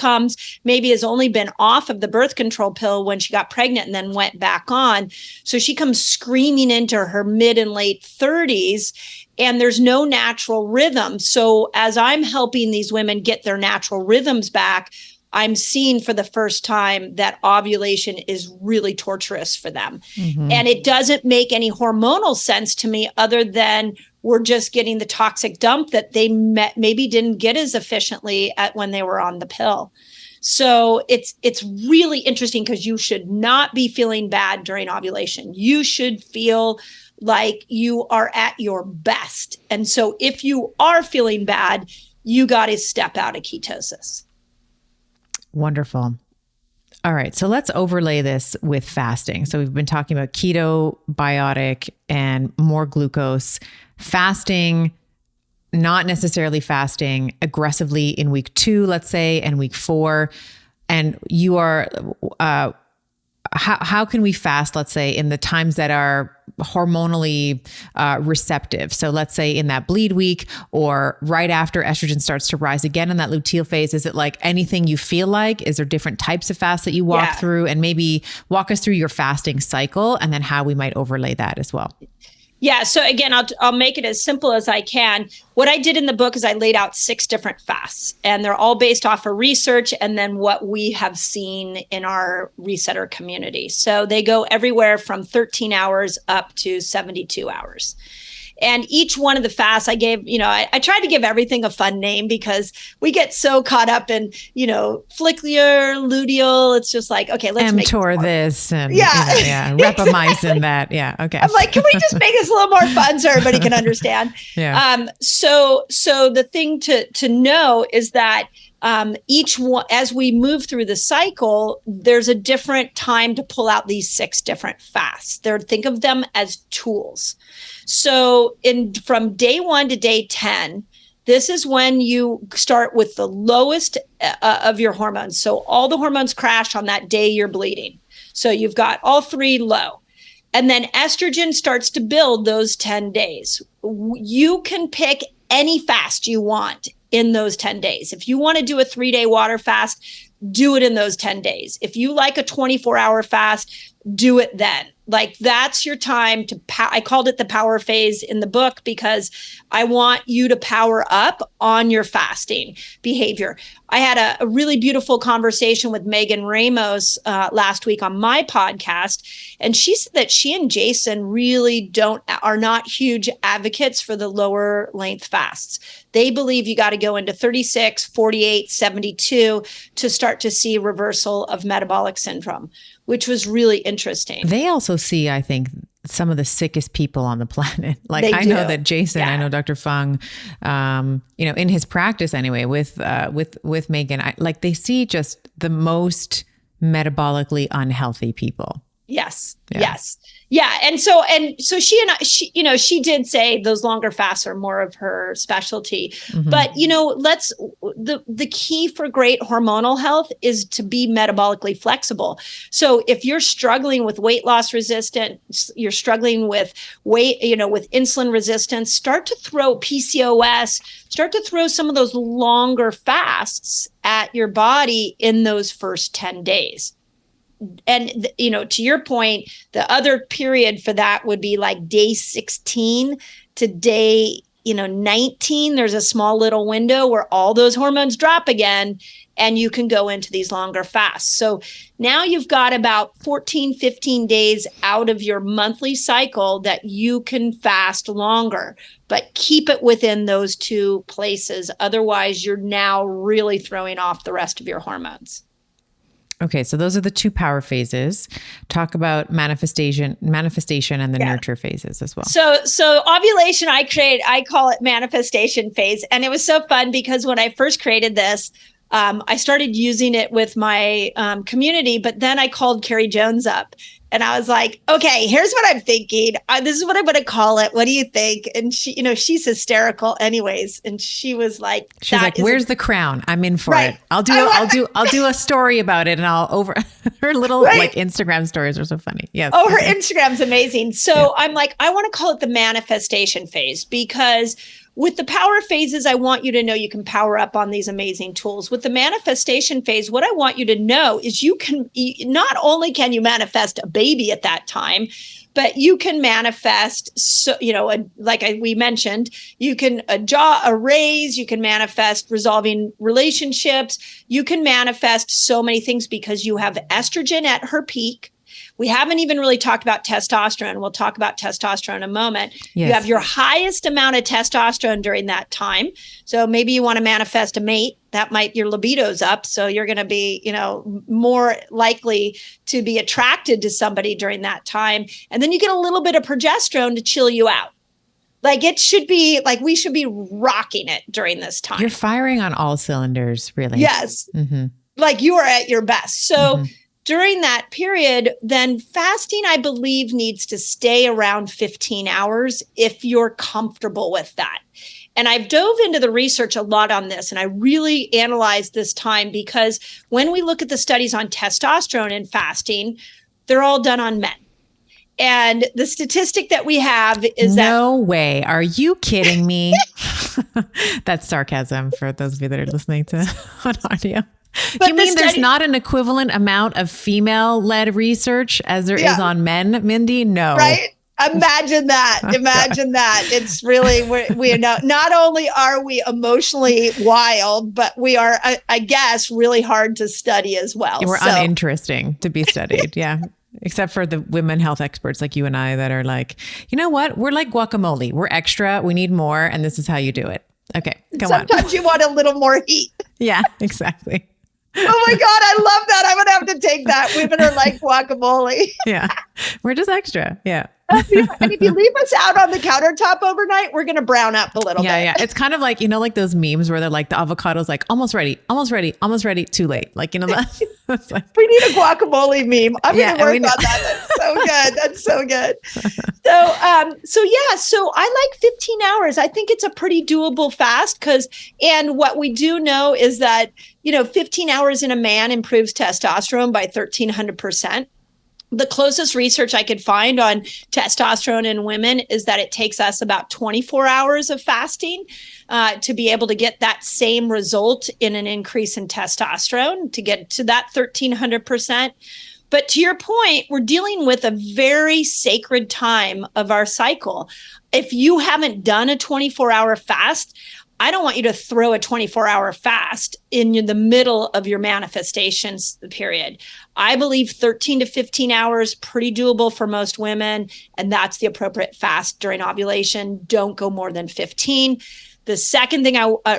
Speaker 1: maybe has only been off of the birth control pill when she got pregnant and then went back on. So she comes screaming into her mid and late 30s, and there's no natural rhythm. So as I'm helping these women get their natural rhythms back, I'm seeing for the first time that ovulation is really torturous for them. Mm-hmm. And it doesn't make any hormonal sense to me, other than we're just getting the toxic dump that they maybe didn't get as efficiently when they were on the pill. So it's really interesting, because you should not be feeling bad during ovulation. You should feel like you are at your best. And so if you are feeling bad, you got to step out of ketosis.
Speaker 2: Wonderful. All right. So let's overlay this with fasting. So we've been talking about keto, biotic, and more glucose. Fasting, not necessarily fasting aggressively in week 2, let's say, and week 4. And you are, how can we fast, let's say, in the times that are hormonally receptive? So let's say in that bleed week, or right after estrogen starts to rise again in that luteal phase. Is it like anything you feel like? Is there different types of fasts that you walk through? And maybe walk us through your fasting cycle, and then how we might overlay that as well.
Speaker 1: Yeah. So again, I'll make it as simple as I can. What I did in the book is I laid out 6 different fasts, and they're all based off of research and then what we have seen in our resetter community. So they go everywhere from 13 hours up to 72 hours. And each one of the fasts I gave, I tried to give everything a fun name, because we get so caught up in, follicular, luteal. It's just like, okay, let's make
Speaker 2: mTOR this and
Speaker 1: rapamycin
Speaker 2: that. Yeah. Okay.
Speaker 1: I'm like, can we just make this a little more fun so everybody can understand? So the thing to know is that each one, as we move through the cycle, there's a different time to pull out these 6 different fasts. Think of them as tools. So from day 1 to day 10, this is when you start with the lowest of your hormones. So all the hormones crash on that day you're bleeding. So you've got all 3 low. And then estrogen starts to build those 10 days. You can pick any fast you want in those 10 days. If you want to do a 3-day water fast, do it in those 10 days. If you like a 24-hour fast, do it then. Like, that's your time to I called it the power phase in the book, because I want you to power up on your fasting behavior. I had a really beautiful conversation with Megan Ramos last week on my podcast. And she said that she and Jason really are not huge advocates for the lower length fasts. They believe you got to go into 36, 48, 72 to start to see reversal of metabolic syndrome, which was really interesting.
Speaker 2: They also see, I think, some of the sickest people on the planet. Like, I know that Jason, I know Dr. Fung, in his practice anyway, with Megan, they see just the most metabolically unhealthy people.
Speaker 1: Yes. Yeah. Yes. Yeah. And so she did say those longer fasts are more of her specialty, mm-hmm. But, the key for great hormonal health is to be metabolically flexible. So if you're struggling with weight loss resistance, you're struggling with with insulin resistance, start to throw PCOS, start to throw some of those longer fasts at your body in those first 10 days. And, to your point, the other period for that would be like day 16 to day 19, there's a small little window where all those hormones drop again, and you can go into these longer fasts. So now you've got about 14, 15 days out of your monthly cycle that you can fast longer, but keep it within those two places. Otherwise, you're now really throwing off the rest of your hormones.
Speaker 2: Okay, so those are the two power phases. Talk about manifestation and the nurture phases as well.
Speaker 1: So ovulation, I call it manifestation phase. And it was so fun because when I first created this, I started using it with my community, but then I called Carrie Jones up and I was like, okay, here's what I'm thinking. This is what I'm going to call it. What do you think? And she, she's hysterical anyways. And she was like,
Speaker 2: where's the crown? I'm in for it. I'll do a story about it, and her little like Instagram stories are so funny. Yes.
Speaker 1: Oh, her Instagram's amazing. So I'm like, I want to call it the manifestation phase, because with the power phases, I want you to know you can power up on these amazing tools. With the manifestation phase, what I want you to know is not only can you manifest a baby at that time, but you can manifest, we mentioned, you can a raise, you can manifest resolving relationships, you can manifest so many things because you have estrogen at her peak. We haven't even really talked about testosterone. We'll talk about testosterone in a moment. Yes. You have your highest amount of testosterone during that time. So maybe you want to manifest a mate. Your libido's up. So you're going to be, more likely to be attracted to somebody during that time. And then you get a little bit of progesterone to chill you out. Like we should be rocking it during this time.
Speaker 2: You're firing on all cylinders, really.
Speaker 1: Yes. Mm-hmm. Like you are at your best. So during that period, then fasting, I believe, needs to stay around 15 hours if you're comfortable with that. And I've dove into the research a lot on this, and I really analyzed this time because when we look at the studies on testosterone and fasting, they're all done on men. And the statistic that we have is
Speaker 2: no way. Are you kidding me? That's sarcasm for those of you that are listening to on audio. But you mean there's not an equivalent amount of female-led research as there is on men, Mindy? No.
Speaker 1: Right? Imagine that. Imagine that. It's really, we are not only are we emotionally wild, but we are, I guess, really hard to study as well.
Speaker 2: We're uninteresting to be studied. Yeah. Except for the women health experts like you and I that are like, you know what? We're like guacamole. We're extra. We need more. And this is how you do it. Okay. Come on.
Speaker 1: Sometimes you want a little more heat.
Speaker 2: Yeah, exactly.
Speaker 1: Oh my God, I love that. I'm going to have to take that. Women are like guacamole.
Speaker 2: Yeah. We're just extra. Yeah.
Speaker 1: And if you leave us out on the countertop overnight, we're going to brown up a little bit.
Speaker 2: Yeah. It's kind of like, like those memes where they're like, the avocado's like, almost ready, too late. Like, that's like,
Speaker 1: we need a guacamole meme. I'm going to work on that. That's so good. So I like 15 hours. I think it's a pretty doable fast and what we do know is that, 15 hours in a man improves testosterone by 1,300%. The closest research I could find on testosterone in women is that it takes us about 24 hours of fasting to be able to get that same result in an increase in testosterone, to get to that 1,300%. But to your point, we're dealing with a very sacred time of our cycle. If you haven't done a 24-hour fast, I don't want you to throw a 24-hour fast in the middle of your manifestations period. I believe 13 to 15 hours, pretty doable for most women. And that's the appropriate fast during ovulation. Don't go more than 15. The second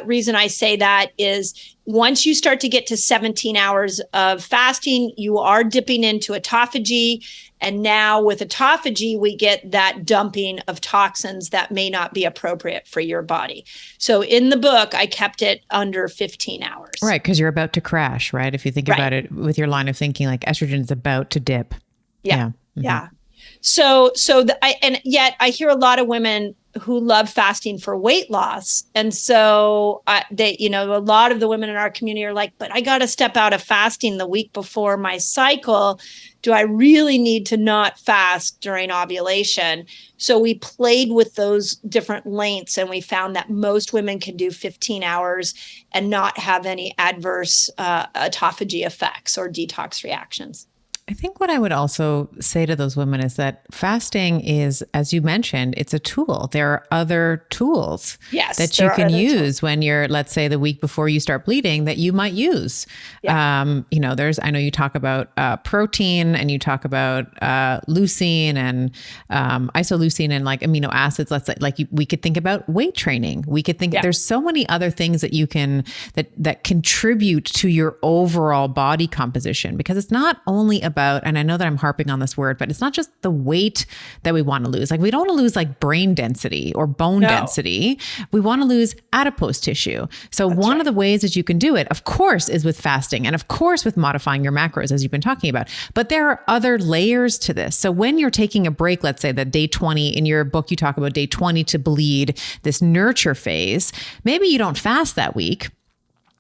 Speaker 1: reason I say that is once you start to get to 17 hours of fasting, you are dipping into autophagy. And now with autophagy, we get that dumping of toxins that may not be appropriate for your body. So in the book, I kept it under 15 hours.
Speaker 2: Right, because you're about to crash, right? If you think about it with your line of thinking, like estrogen is about to dip.
Speaker 1: Yeah. And yet I hear a lot of women who love fasting for weight loss. And so a lot of the women in our community are like, but I got to step out of fasting the week before my cycle. Do I really need to not fast during ovulation? So we played with those different lengths and we found that most women can do 15 hours and not have any adverse autophagy effects or detox reactions.
Speaker 2: I think what I would also say to those women is that fasting is, as you mentioned, it's a tool. There are other tools
Speaker 1: Yes,
Speaker 2: that
Speaker 1: there
Speaker 2: you
Speaker 1: are
Speaker 2: can
Speaker 1: other
Speaker 2: use
Speaker 1: tools.
Speaker 2: when you're, let's say, the week before you start bleeding that you might use.
Speaker 1: Yeah.
Speaker 2: I know you talk about protein and you talk about leucine and isoleucine and like amino acids. Let's say, we could think about weight training. We could think
Speaker 1: Yeah.
Speaker 2: there's so many other things that you can that contribute to your overall body composition, because it's not only about, and I know that I'm harping on this word, but it's not just the weight that we want to lose. Like we don't want to lose like brain density or bone
Speaker 1: No.
Speaker 2: density. We want to lose adipose tissue. So
Speaker 1: That's
Speaker 2: one
Speaker 1: right.
Speaker 2: of the ways that you can do it, of course, is with fasting and of course with modifying your macros, as you've been talking about. But there are other layers to this. So when you're taking a break, let's say that day 20 in your book, you talk about day 20 to bleed, this nurture phase, maybe you don't fast that week.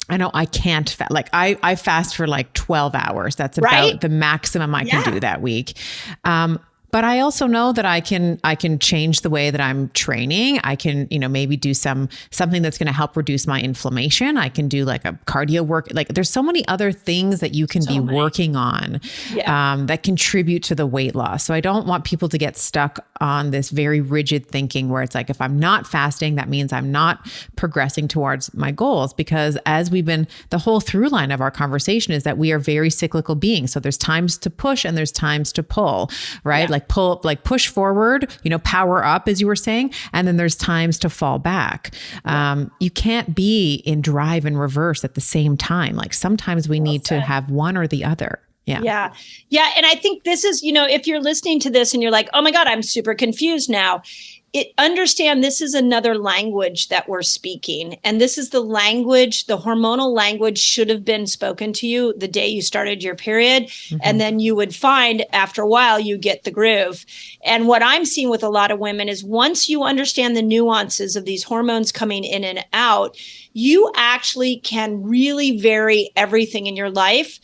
Speaker 2: I know I can't fast. Like I fast for like 12 hours. That's about
Speaker 1: Right?
Speaker 2: the maximum I can
Speaker 1: Yeah.
Speaker 2: do that week. But I also know that I can change the way that I'm training. I can, maybe do something that's going to help reduce my inflammation. I can do like a cardio work. Like there's so many other things that you can be working on that contribute to the weight loss. So I don't want people to get stuck on this very rigid thinking where it's like, if I'm not fasting, that means I'm not progressing towards my goals. Because as the whole through line of our conversation is that we are very cyclical beings. So there's times to push and there's times to pull, right?
Speaker 1: Yeah.
Speaker 2: Push forward, power up, as you were saying. And then there's times to fall back. You can't be in drive and reverse at the same time. Like sometimes we need to have one or the other. Yeah.
Speaker 1: Yeah. Yeah. And I think this is, if you're listening to this and you're like, oh my God, I'm super confused now. Understand this is another language that we're speaking. And this is the language, the hormonal language should have been spoken to you the day you started your period. Mm-hmm. And then you would find after a while, you get the groove. And what I'm seeing with a lot of women is once you understand the nuances of these hormones coming in and out, you actually can really vary everything in your life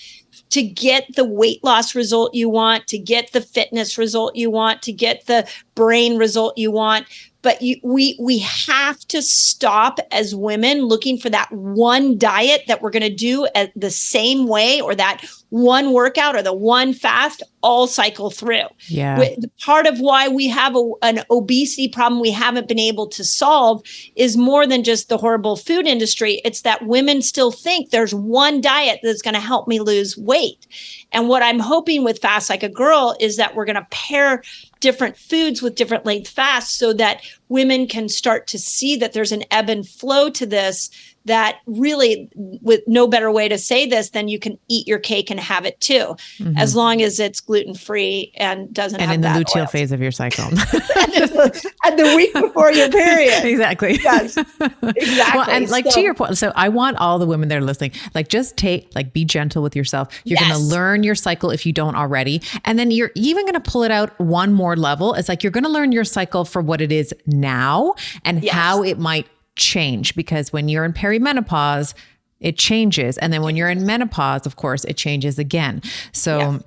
Speaker 1: to get the weight loss result you want, to get the fitness result you want, to get the brain result you want. But we have to stop as women looking for that one diet that we're going to do at the same way, or that one workout or the one fast all cycle through.
Speaker 2: Yeah.
Speaker 1: Part of why we have an obesity problem we haven't been able to solve is more than just the horrible food industry. It's that women still think there's one diet that's going to help me lose weight. And what I'm hoping with Fast Like a Girl is that we're going to pair different foods with different length fasts so that women can start to see that there's an ebb and flow to this, that really, with no better way to say this than you can eat your cake and have it too, as long as it's gluten-free and doesn't have
Speaker 2: in the
Speaker 1: that
Speaker 2: luteal
Speaker 1: oil.
Speaker 2: phase of your cycle.
Speaker 1: And the week before your period.
Speaker 2: Exactly.
Speaker 1: Yes, exactly.
Speaker 2: Well, and to your point, so I want all the women that are listening, be gentle with yourself. You're going to learn your cycle if you don't already. And then you're even going to pull it out one more level. It's like, you're going to learn your cycle for what it is now and how it might change, because when you're in perimenopause, it changes. And then when you're in menopause, of course, it changes again. So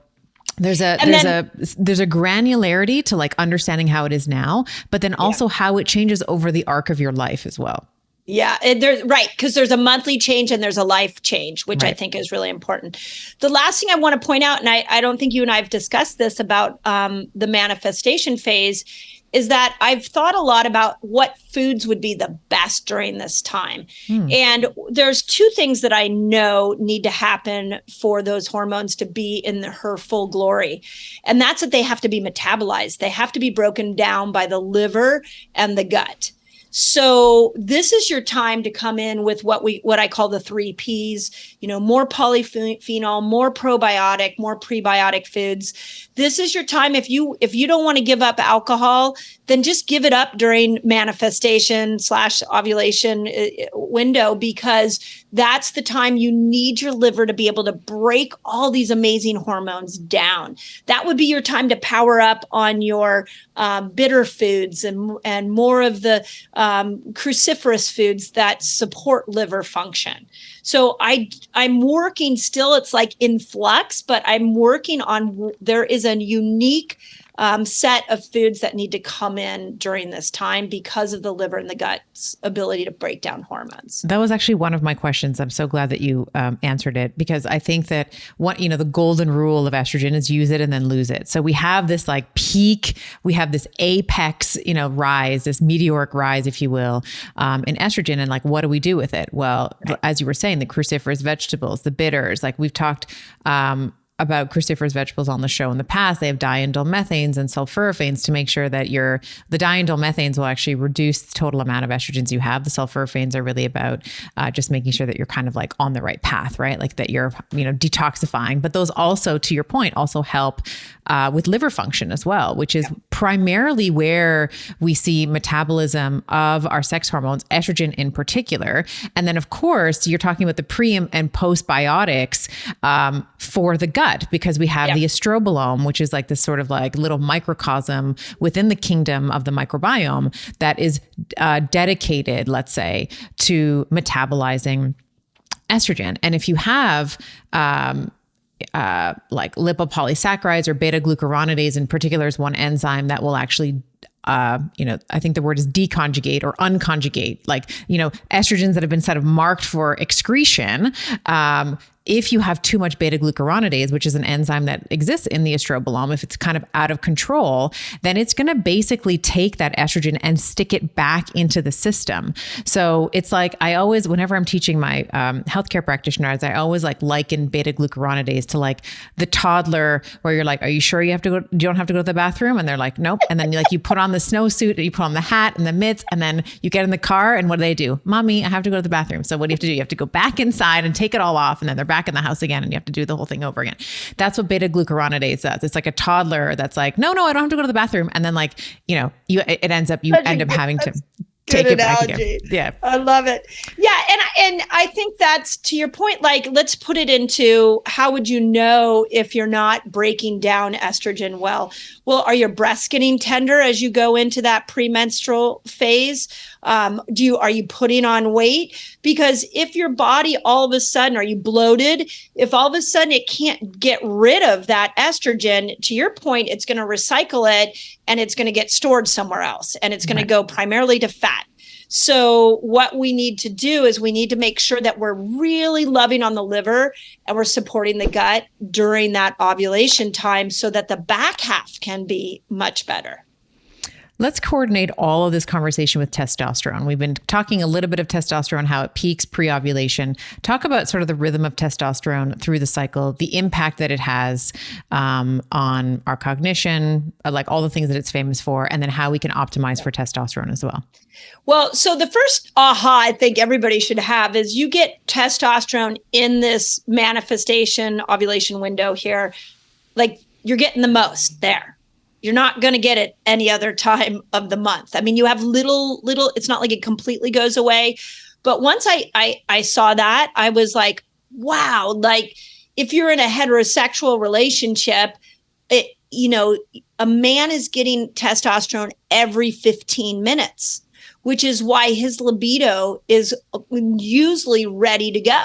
Speaker 2: there's a granularity to like understanding how it is now, but then also how it changes over the arc of your life as well.
Speaker 1: Yeah, there's right, because there's a monthly change and there's a life change, which I think is really important. The last thing I want to point out, and I don't think you and I have discussed this about the manifestation phase, is that I've thought a lot about what foods would be the best during this time. And there's two things that I know need to happen for those hormones to be in her full glory. And that's that they have to be metabolized. They have to be broken down by the liver and the gut. So this is your time to come in with what I call the 3 Ps, more polyphenol, more probiotic, more prebiotic foods. This is your time. If you don't want to give up alcohol, then just give it up during manifestation / ovulation window, because that's the time you need your liver to be able to break all these amazing hormones down. That would be your time to power up on your bitter foods and more of the cruciferous foods that support liver function. So I'm working still, it's like in flux, but I'm working on, there is a unique set of foods that need to come in during this time because of the liver and the gut's ability to break down hormones.
Speaker 2: That was actually one of my questions. I'm so glad that you answered it, because I think that the golden rule of estrogen is use it and then lose it. So we have this like peak, we have this apex, rise, this meteoric rise, if you will, in estrogen. And like, what do we do with it? Well, as you were saying, the cruciferous vegetables, the bitters, like we've talked, about cruciferous vegetables on the show in the past. They have diindole methanes and sulforaphanes to make sure that the diindole methanes will actually reduce the total amount of estrogens you have. The sulforaphanes are really about just making sure that you're kind of like on the right path, right? Like that you're, detoxifying. But those also, to your point, also help with liver function as well, which is primarily where we see metabolism of our sex hormones, estrogen in particular. And then, of course, you're talking about the pre and postbiotics for the gut, because we have the estrobolome, which is like this sort of like little microcosm within the kingdom of the microbiome that is dedicated, let's say, to metabolizing estrogen. And if you have like lipopolysaccharides or beta glucuronidase in particular is one enzyme that will actually I think the word is deconjugate or unconjugate, like, estrogens that have been sort of marked for excretion. If you have too much beta glucuronidase, which is an enzyme that exists in the estrobolome, if it's kind of out of control, then it's going to basically take that estrogen and stick it back into the system. So it's like, whenever I'm teaching my healthcare practitioners, I always liken beta glucuronidase to like the toddler where you're like, are you sure you don't have to go to the bathroom? And they're like, nope. And then you put on the snowsuit, you put on the hat and the mitts, and then you get in the car, and what do? Mommy, I have to go to the bathroom. So what do you have to do? You have to go back inside and take it all off, and then they're back in the house again, and you have to do the whole thing over again. That's what beta glucuronidase does. It's like a toddler that's like, no, I don't have to go to the bathroom. And then you end up having to take it back again. Yeah.
Speaker 1: I love it. Yeah. And I think that's, to your point, like, let's put it into how would you know if you're not breaking down estrogen well? Well, are your breasts getting tender as you go into that premenstrual phase? Are you putting on weight? Because if your body all of a sudden, are you bloated? If all of a sudden it can't get rid of that estrogen, to your point, it's going to recycle it and it's going to get stored somewhere else, and it's going to go primarily to fat. So what we need to do is we need to make sure that we're really loving on the liver and we're supporting the gut during that ovulation time so that the back half can be much better.
Speaker 2: Let's coordinate all of this conversation with testosterone. We've been talking a little bit of testosterone, how it peaks pre-ovulation. Talk about sort of the rhythm of testosterone through the cycle, the impact that it has on our cognition, like all the things that it's famous for, and then how we can optimize for testosterone as well.
Speaker 1: Well, so the first aha I think everybody should have is you get testosterone in this manifestation ovulation window here, like you're getting the most there. You're not going to get it any other time of the month. I mean, you have little, it's not like it completely goes away. But once I saw that, I was like, wow, like if you're in a heterosexual relationship, a man is getting testosterone every 15 minutes, which is why his libido is usually ready to go.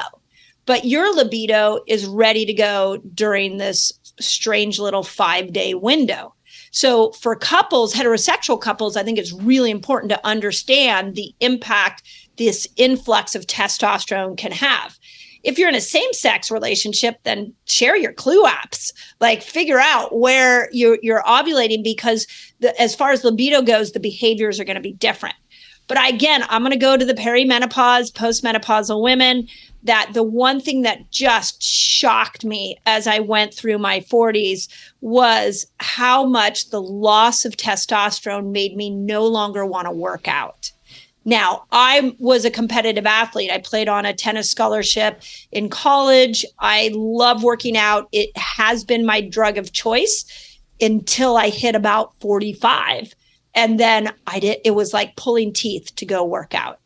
Speaker 1: But your libido is ready to go during this strange little 5-day window. So for couples, heterosexual couples, I think it's really important to understand the impact this influx of testosterone can have. If you're in a same-sex relationship, then share your clue apps, like figure out where you're ovulating, because as far as libido goes, the behaviors are going to be different. But again, I'm going to go to the perimenopause, postmenopausal women, that the one thing that just shocked me as I went through my 40s was how much the loss of testosterone made me no longer want to work out. Now, I was a competitive athlete. I played on a tennis scholarship in college. I love working out. It has been my drug of choice until I hit about 45. And then it was like pulling teeth to go work out.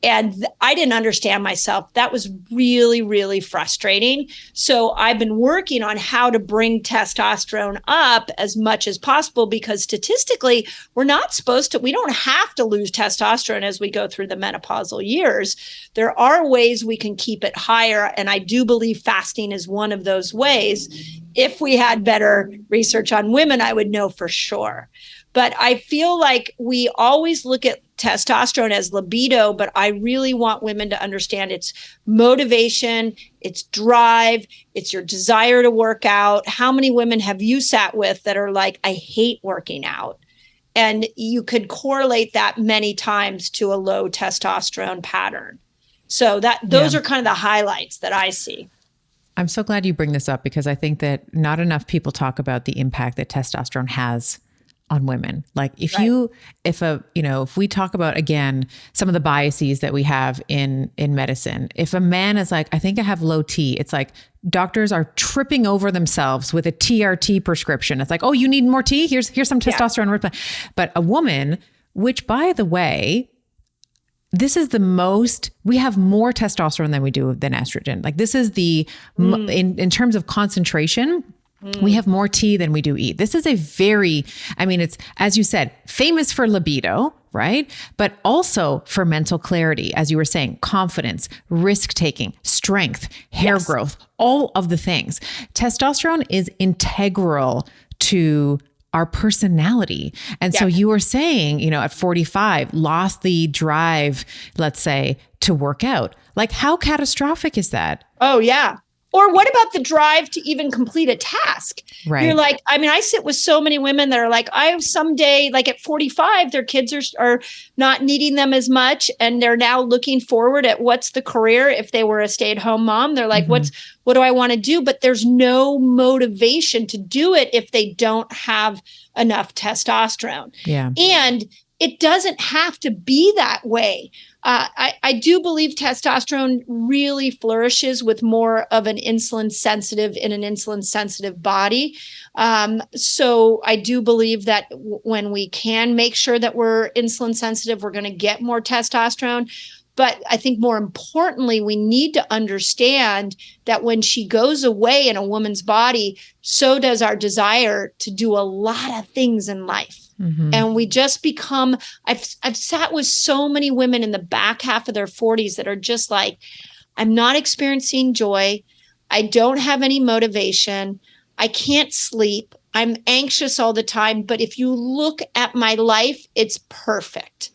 Speaker 1: And I didn't understand myself. That was really, really frustrating. So I've been working on how to bring testosterone up as much as possible, because statistically, we don't have to lose testosterone as we go through the menopausal years. There are ways we can keep it higher. And I do believe fasting is one of those ways. If we had better research on women, I would know for sure. But I feel like we always look at testosterone as libido, but I really want women to understand it's motivation, it's drive, it's your desire to work out. How many women have you sat with that are like, I hate working out? And you could correlate that many times to a low testosterone pattern. So those are kind of the highlights that I see.
Speaker 2: I'm so glad you bring this up, because I think that not enough people talk about the impact that testosterone has on women. Like if we talk about, again, some of the biases that we have in medicine, if a man is like, I think I have low T, it's like doctors are tripping over themselves with a TRT prescription. It's like, oh, you need more T? Here's some testosterone. Yeah. But a woman, which by the way, we have more testosterone than we do than estrogen. Like this is in terms of concentration, we have more T than we do E. This is it's, as you said, famous for libido, right? But also for mental clarity, as you were saying, confidence, risk-taking, strength, hair growth, all of the things. Testosterone is integral to our personality. And so you were saying, at 45, lost the drive, let's say, to work out. Like how catastrophic is that?
Speaker 1: Oh, yeah. Or what about the drive to even complete a task?
Speaker 2: Right.
Speaker 1: You're like, I sit with so many women that are like, I have someday, like at 45, their kids are not needing them as much. And they're now looking forward at what's the career. If they were a stay-at-home mom, they're like, what do I want to do? But there's no motivation to do it if they don't have enough testosterone.
Speaker 2: Yeah.
Speaker 1: And it doesn't have to be that way. I do believe testosterone really flourishes with more of an insulin sensitive body. So I do believe that when we can make sure that we're insulin sensitive, we're going to get more testosterone. But I think more importantly, we need to understand that when she goes away in a woman's body, so does our desire to do a lot of things in life. Mm-hmm. And we just become, I've sat with so many women in the back half of their 40s that are just like, I'm not experiencing joy. I don't have any motivation. I can't sleep. I'm anxious all the time. But if you look at my life, it's perfect.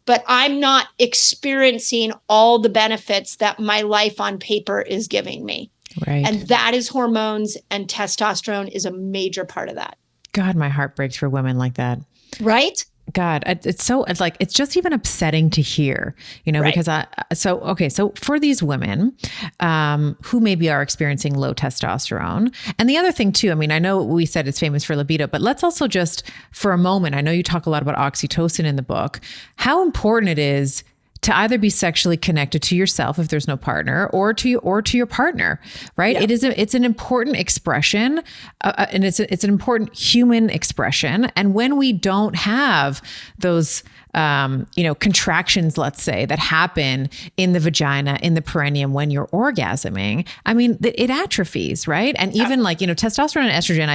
Speaker 1: But I'm not experiencing all the benefits that my life on paper is giving me.
Speaker 2: Right.
Speaker 1: And that is hormones, and testosterone is a major part of that.
Speaker 2: God, my heart breaks for women like that.
Speaker 1: Right?
Speaker 2: God, it's just even upsetting to hear, right. Because so for these women who maybe are experiencing low testosterone, and the other thing too, I know we said it's famous for libido, but let's also just for a moment, I know you talk a lot about oxytocin in the book, how important it is to either be sexually connected to yourself if there's no partner, or to your partner, right? Yeah. It's an important expression, and it's an important human expression. And when we don't have those, contractions, let's say, that happen in the vagina, in the perineum when you're orgasming, it atrophies, right? And even testosterone and estrogen,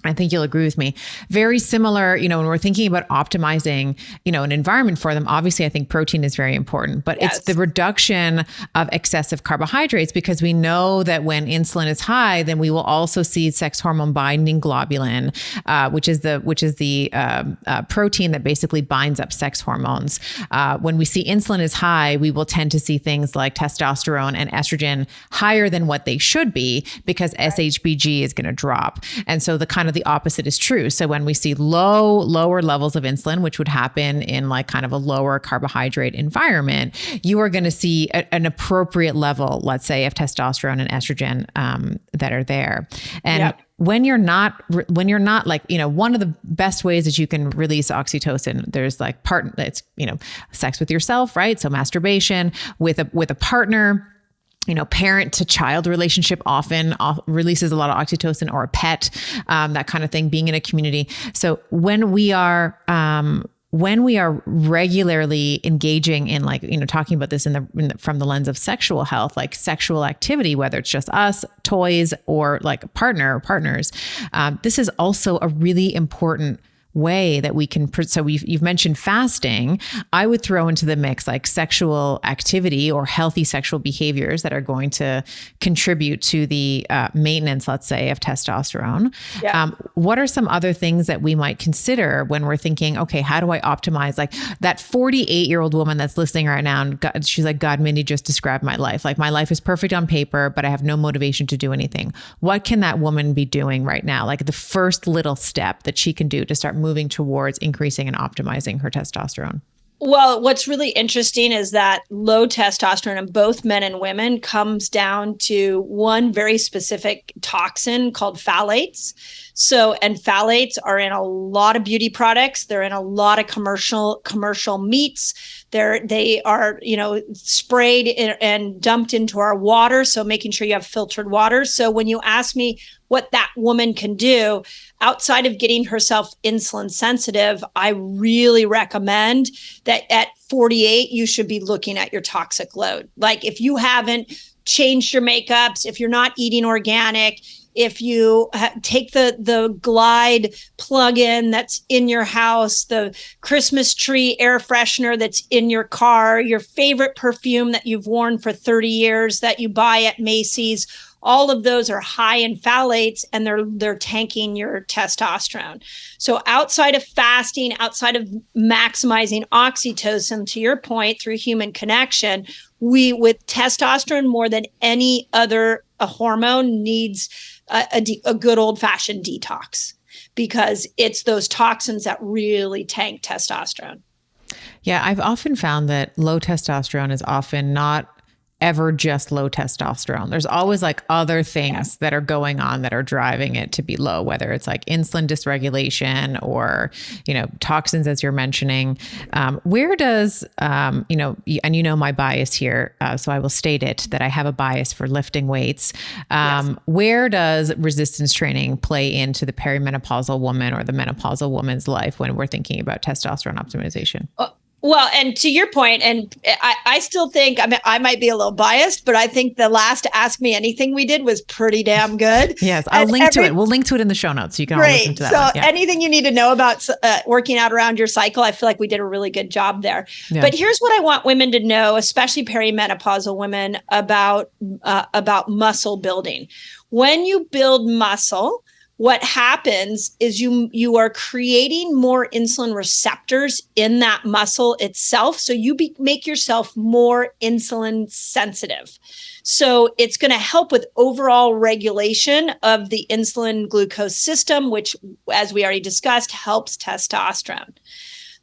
Speaker 2: I think you'll agree with me. Very similar, when we're thinking about optimizing, an environment for them, obviously I think protein is very important, but It's the reduction of excessive carbohydrates, because we know that when insulin is high, then we will also see sex hormone binding globulin, which is the protein that basically binds up sex hormones. When we see insulin is high, we will tend to see things like testosterone and estrogen higher than what they should be, because SHBG is going to drop. And so the opposite is true. So when we see lower levels of insulin, which would happen in kind of a lower carbohydrate environment, you are going to see an appropriate level, let's say, of testosterone and estrogen that are there. And when you're not one of the best ways that you can release oxytocin, there's it's sex with yourself, right? So masturbation with a partner. Parent to child relationship often releases a lot of oxytocin, or a pet, that kind of thing, being in a community. So when we are when we are regularly engaging in like, talking about this from the lens of sexual health, like sexual activity, whether it's just us, toys, or like a partner or partners, this is also a really important way that we can, so you've mentioned fasting. I would throw into the mix like sexual activity or healthy sexual behaviors that are going to contribute to the maintenance, let's say, of testosterone.
Speaker 1: Yeah.
Speaker 2: What are some other things that we might consider when we're thinking, okay, how do I optimize? Like that 48-year-old woman that's listening right now, and she's like, God, Mindy just described my life. Like my life is perfect on paper, but I have no motivation to do anything. What can that woman be doing right now? Like the first little step that she can do to start moving towards increasing and optimizing her testosterone?
Speaker 1: Well, what's really interesting is that low testosterone in both men and women comes down to one very specific toxin called phthalates. So, and phthalates are in a lot of beauty products. They're in a lot of commercial meats. They are, sprayed and dumped into our water. So making sure you have filtered water. So when you ask me what that woman can do outside of getting herself insulin sensitive, I really recommend that at 48, you should be looking at your toxic load. Like if you haven't changed your makeups, if you're not eating organic, if you take the Glide plug-in that's in your house, the Christmas tree air freshener that's in your car, your favorite perfume that you've worn for 30 years that you buy at Macy's, all of those are high in phthalates and they're tanking your testosterone. So outside of fasting, outside of maximizing oxytocin, to your point, through human connection, we, with testosterone more than any other hormone, needs a good old-fashioned detox, because it's those toxins that really tank testosterone.
Speaker 2: Yeah, I've often found that low testosterone is often not ever just low testosterone. There's always like other things that are going on that are driving it to be low, whether it's like insulin dysregulation or, toxins, as you're mentioning. Where does, and my bias here, so I will state it, that I have a bias for lifting weights. Where does resistance training play into the perimenopausal woman or the menopausal woman's life when we're thinking about testosterone optimization?
Speaker 1: Well, and to your point, and I still think, I might be a little biased, but I think the last Ask Me Anything we did was pretty damn good.
Speaker 2: Yes, I'll link to it. We'll link to it in the show notes so you can all listen to that.
Speaker 1: So anything you need to know about working out around your cycle, I feel like we did a really good job there. Yeah. But here's what I want women to know, especially perimenopausal women, about muscle building. When you build muscle, what happens is you are creating more insulin receptors in that muscle itself. So you make yourself more insulin sensitive. So it's going to help with overall regulation of the insulin glucose system, which, as we already discussed, helps testosterone.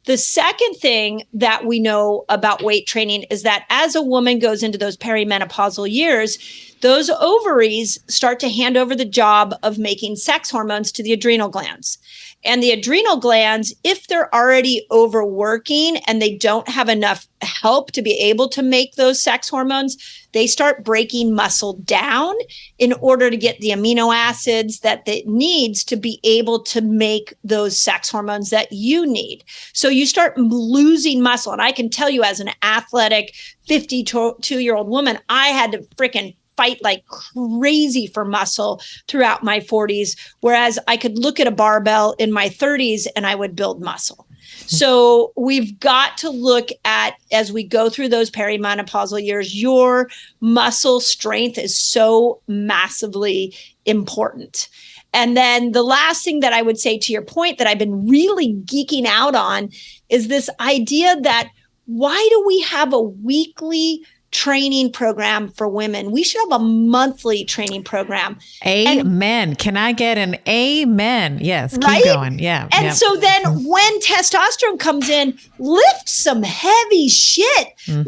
Speaker 1: The second thing that we know about weight training is that as a woman goes into those perimenopausal years, those ovaries start to hand over the job of making sex hormones to the adrenal glands. And the adrenal glands, if they're already overworking and they don't have enough help to be able to make those sex hormones, they start breaking muscle down in order to get the amino acids that it needs to be able to make those sex hormones that you need. So you start losing muscle. And I can tell you, as an athletic 52-year-old woman, I had to freaking fight like crazy for muscle throughout my 40s, whereas I could look at a barbell in my 30s and I would build muscle. So we've got to look at, as we go through those perimenopausal years, your muscle strength is so massively important. And then the last thing that I would say, to your point, that I've been really geeking out on is this idea that, why do we have a weekly training program for women? We should have a monthly training program.
Speaker 2: Amen. Can I get an amen? Yes. Keep going. Yeah.
Speaker 1: And so then when testosterone comes in, lift some heavy shit. And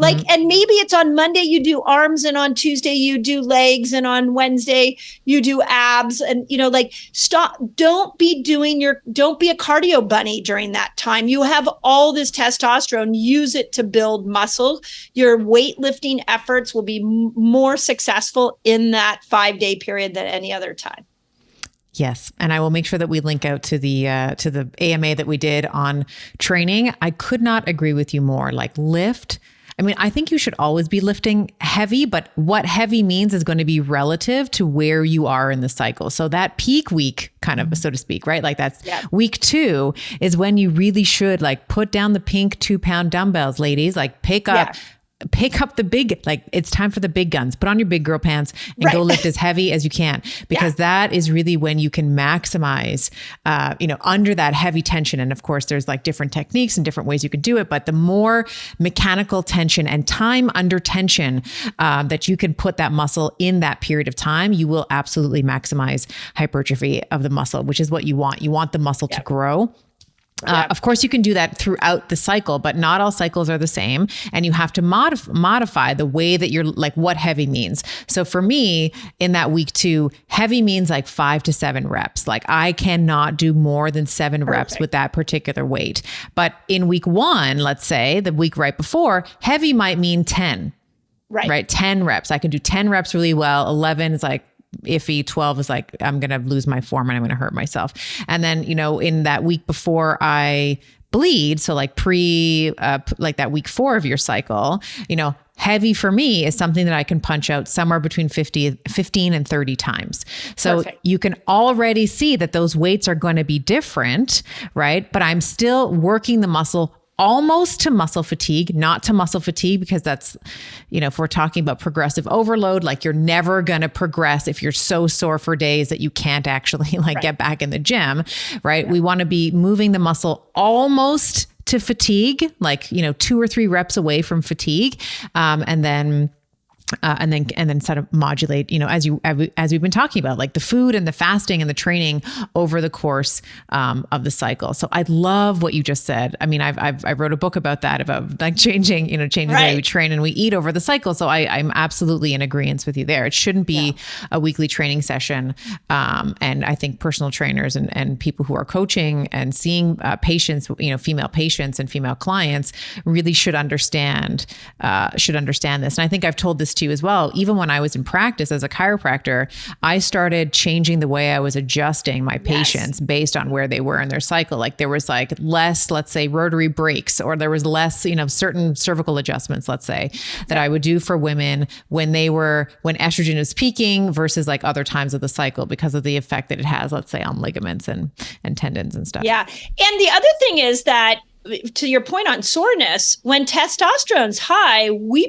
Speaker 1: maybe it's on Monday you do arms, and on Tuesday you do legs, and on Wednesday you do abs, and stop. Don't be a cardio bunny during that time. You have all this testosterone, use it to build muscle. Your weightlifting efforts will be more successful in that 5-day period than any other time.
Speaker 2: Yes. And I will make sure that we link out to the AMA that we did on training. I could not agree with you more. Like lift. I mean, I think you should always be lifting heavy, but what heavy means is going to be relative to where you are in the cycle. So that peak week, kind of, so to speak, right? Like that's week 2 is when you really should like put down the pink 2-pound dumbbells, ladies, like pick up the big, like it's time for the big guns, put on your big girl pants and go lift as heavy as you can, because that is really when you can maximize, under that heavy tension. And of course there's like different techniques and different ways you could do it, but the more mechanical tension and time under tension, that you can put that muscle in that period of time, you will absolutely maximize hypertrophy of the muscle, which is what you want. You want the muscle to grow. Of course, you can do that throughout the cycle, but not all cycles are the same. And you have to modify the way that you're like what heavy means. So for me, in that week 2, heavy means like 5 to 7 reps. Like I cannot do more than 7 reps with that particular weight. But in week 1, let's say the week right before, heavy might mean 10. Right. 10 reps. I can do 10 reps really well. 11 is like iffy. 12 is like, I'm going to lose my form and I'm going to hurt myself. And then, in that week before I bleed, so like like that week 4 of your cycle, heavy for me is something that I can punch out somewhere between 15 and 30 times. So you can already see that those weights are going to be different, right? But I'm still working the muscle almost to muscle fatigue, not to muscle fatigue, because that's, if we're talking about progressive overload, like you're never going to progress if you're so sore for days that you can't actually get back in the gym, right? We want to be moving the muscle almost to fatigue, like, 2 or 3 reps away from fatigue. And then sort of modulate, as we've been talking about, like the food and the fasting and the training over the course of the cycle. So I love what you just said. I mean, I wrote a book about that, about like changing the way we train and we eat over the cycle. So I'm absolutely in agreement with you there. It shouldn't be a weekly training session. And I think personal trainers and people who are coaching and seeing patients, female patients and female clients really should understand this. And I think I've told this to you as well. Even when I was in practice as a chiropractor, I started changing the way I was adjusting my patients based on where they were in their cycle. Like there was like less, let's say, rotary breaks, or there was less, certain cervical adjustments, let's say, that I would do for women when estrogen is peaking versus like other times of the cycle, because of the effect that it has, let's say, on ligaments and tendons and stuff. Yeah.
Speaker 1: And the other thing is that, to your point on soreness, when testosterone's high, we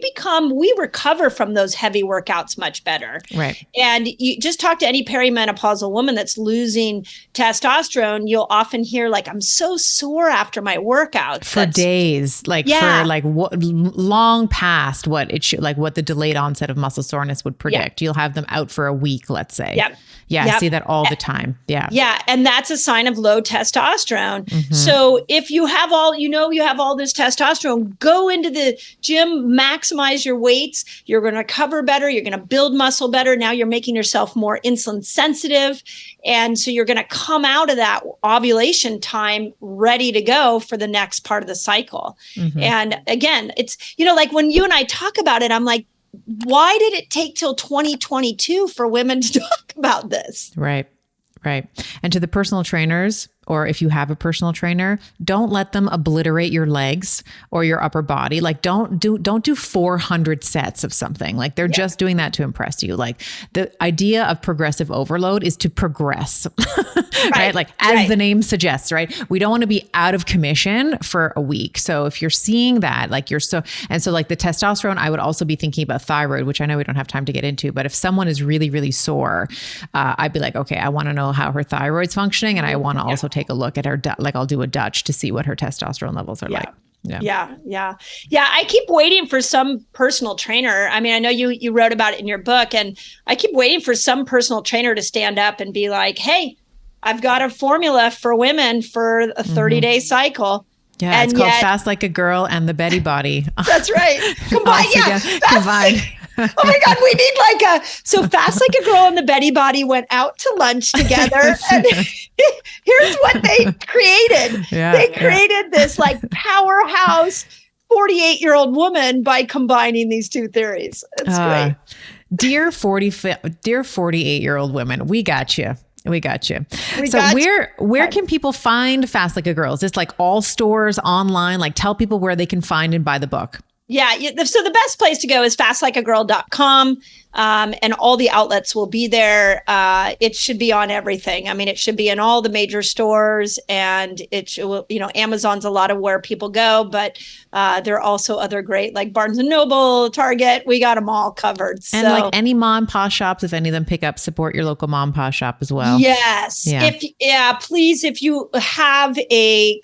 Speaker 1: recover from those heavy workouts much better.
Speaker 2: Right.
Speaker 1: And you just talk to any perimenopausal woman that's losing testosterone, you'll often hear like, I'm so sore after my workouts.
Speaker 2: For days, for long past what it should, like what the delayed onset of muscle soreness would predict. You'll have them out for a week, let's say. I see that all the time.
Speaker 1: Yeah. And that's a sign of low testosterone. Mm-hmm. So if you have all this testosterone, go into the gym, maximize your weights. You're going to recover better. You're going to build muscle better. Now you're making yourself more insulin sensitive. And so you're going to come out of that ovulation time ready to go for the next part of the cycle. Mm-hmm. And again, it's, like when you and I talk about it, I'm like, why did it take till 2022 for women to talk about this?
Speaker 2: Right. And to the personal trainers, or if you have a personal trainer, don't let them obliterate your legs or your upper body. Like don't do 400 sets of something. Like they're just doing that to impress you. Like the idea of progressive overload is to progress, right? Like as the name suggests, right? We don't want to be out of commission for a week. So if you're seeing that, like so like the testosterone, I would also be thinking about thyroid, which I know we don't have time to get into, but if someone is really, really sore, I'd be like, okay, I want to know how her thyroid's functioning. And I want to also take a look at her, like I'll do a Dutch to see what her testosterone levels are like. Yeah. I keep waiting for some personal trainer. I mean, I know you wrote about it in your book, and I keep waiting for some personal trainer to stand up and be like, hey, I've got a formula for women for a 30-day cycle. Yeah, and it's called Fast Like a Girl and the Betty Body. That's right. Combined. Oh my God, we need so Fast Like a Girl and the Betty Body went out to lunch together. And here's what they created. They created this like powerhouse 48-year-old woman by combining these two theories. It's great. Dear 48-year-old women, we got you. We got you.
Speaker 1: We
Speaker 2: So
Speaker 1: got you.
Speaker 2: where can people find Fast Like a Girl? Is this like all stores online? Like tell people where they can find and buy the book.
Speaker 1: Yeah. So the best place to go is fastlikeagirl.com. And all the outlets will be there. It should be on everything. I mean, it should be in all the major stores, and it should, Amazon's a lot of where people go, but there are also other great, like Barnes and Noble, Target. We got them all covered.
Speaker 2: And like any mom and pop shops, if any of them pick up, support your local mom and pop shop as well.
Speaker 1: Yes. Please, if you have a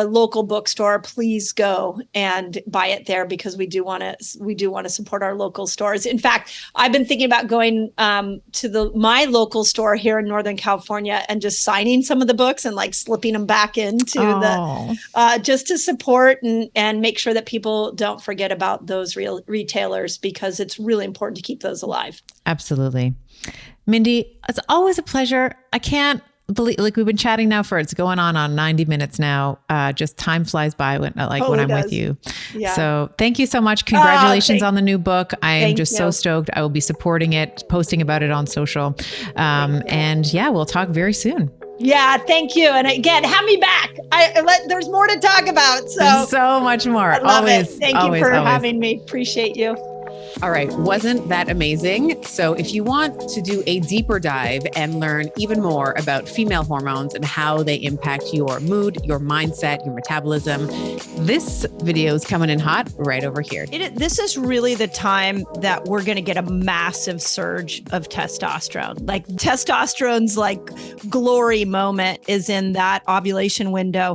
Speaker 1: local bookstore, please go and buy it there, because we do want to support our local stores. In fact, I've been thinking about going to my local store here in Northern California and just signing some of the books and like slipping them back into just to support and make sure that people don't forget about those real retailers, because it's really important to keep those alive.
Speaker 2: Absolutely. Mindy, it's always a pleasure. I can't believe, like, we've been chatting now it's going on 90 minutes now. Just time flies by when I'm with you. Yeah. So thank you so much. Congratulations on the new book. I am just so stoked. I will be supporting it, posting about it on social. And yeah, we'll talk very soon.
Speaker 1: Yeah, thank you. And again, have me back. There's more to talk about.
Speaker 2: So much more.
Speaker 1: I love it. Thank you for having me. Appreciate you.
Speaker 2: All right. Wasn't that amazing? So if you want to do a deeper dive and learn even more about female hormones and how they impact your mood, your mindset, your metabolism, this video is coming in hot right over here.
Speaker 1: This is really the time that we're going to get a massive surge of testosterone. Like testosterone's like glory moment is in that ovulation window.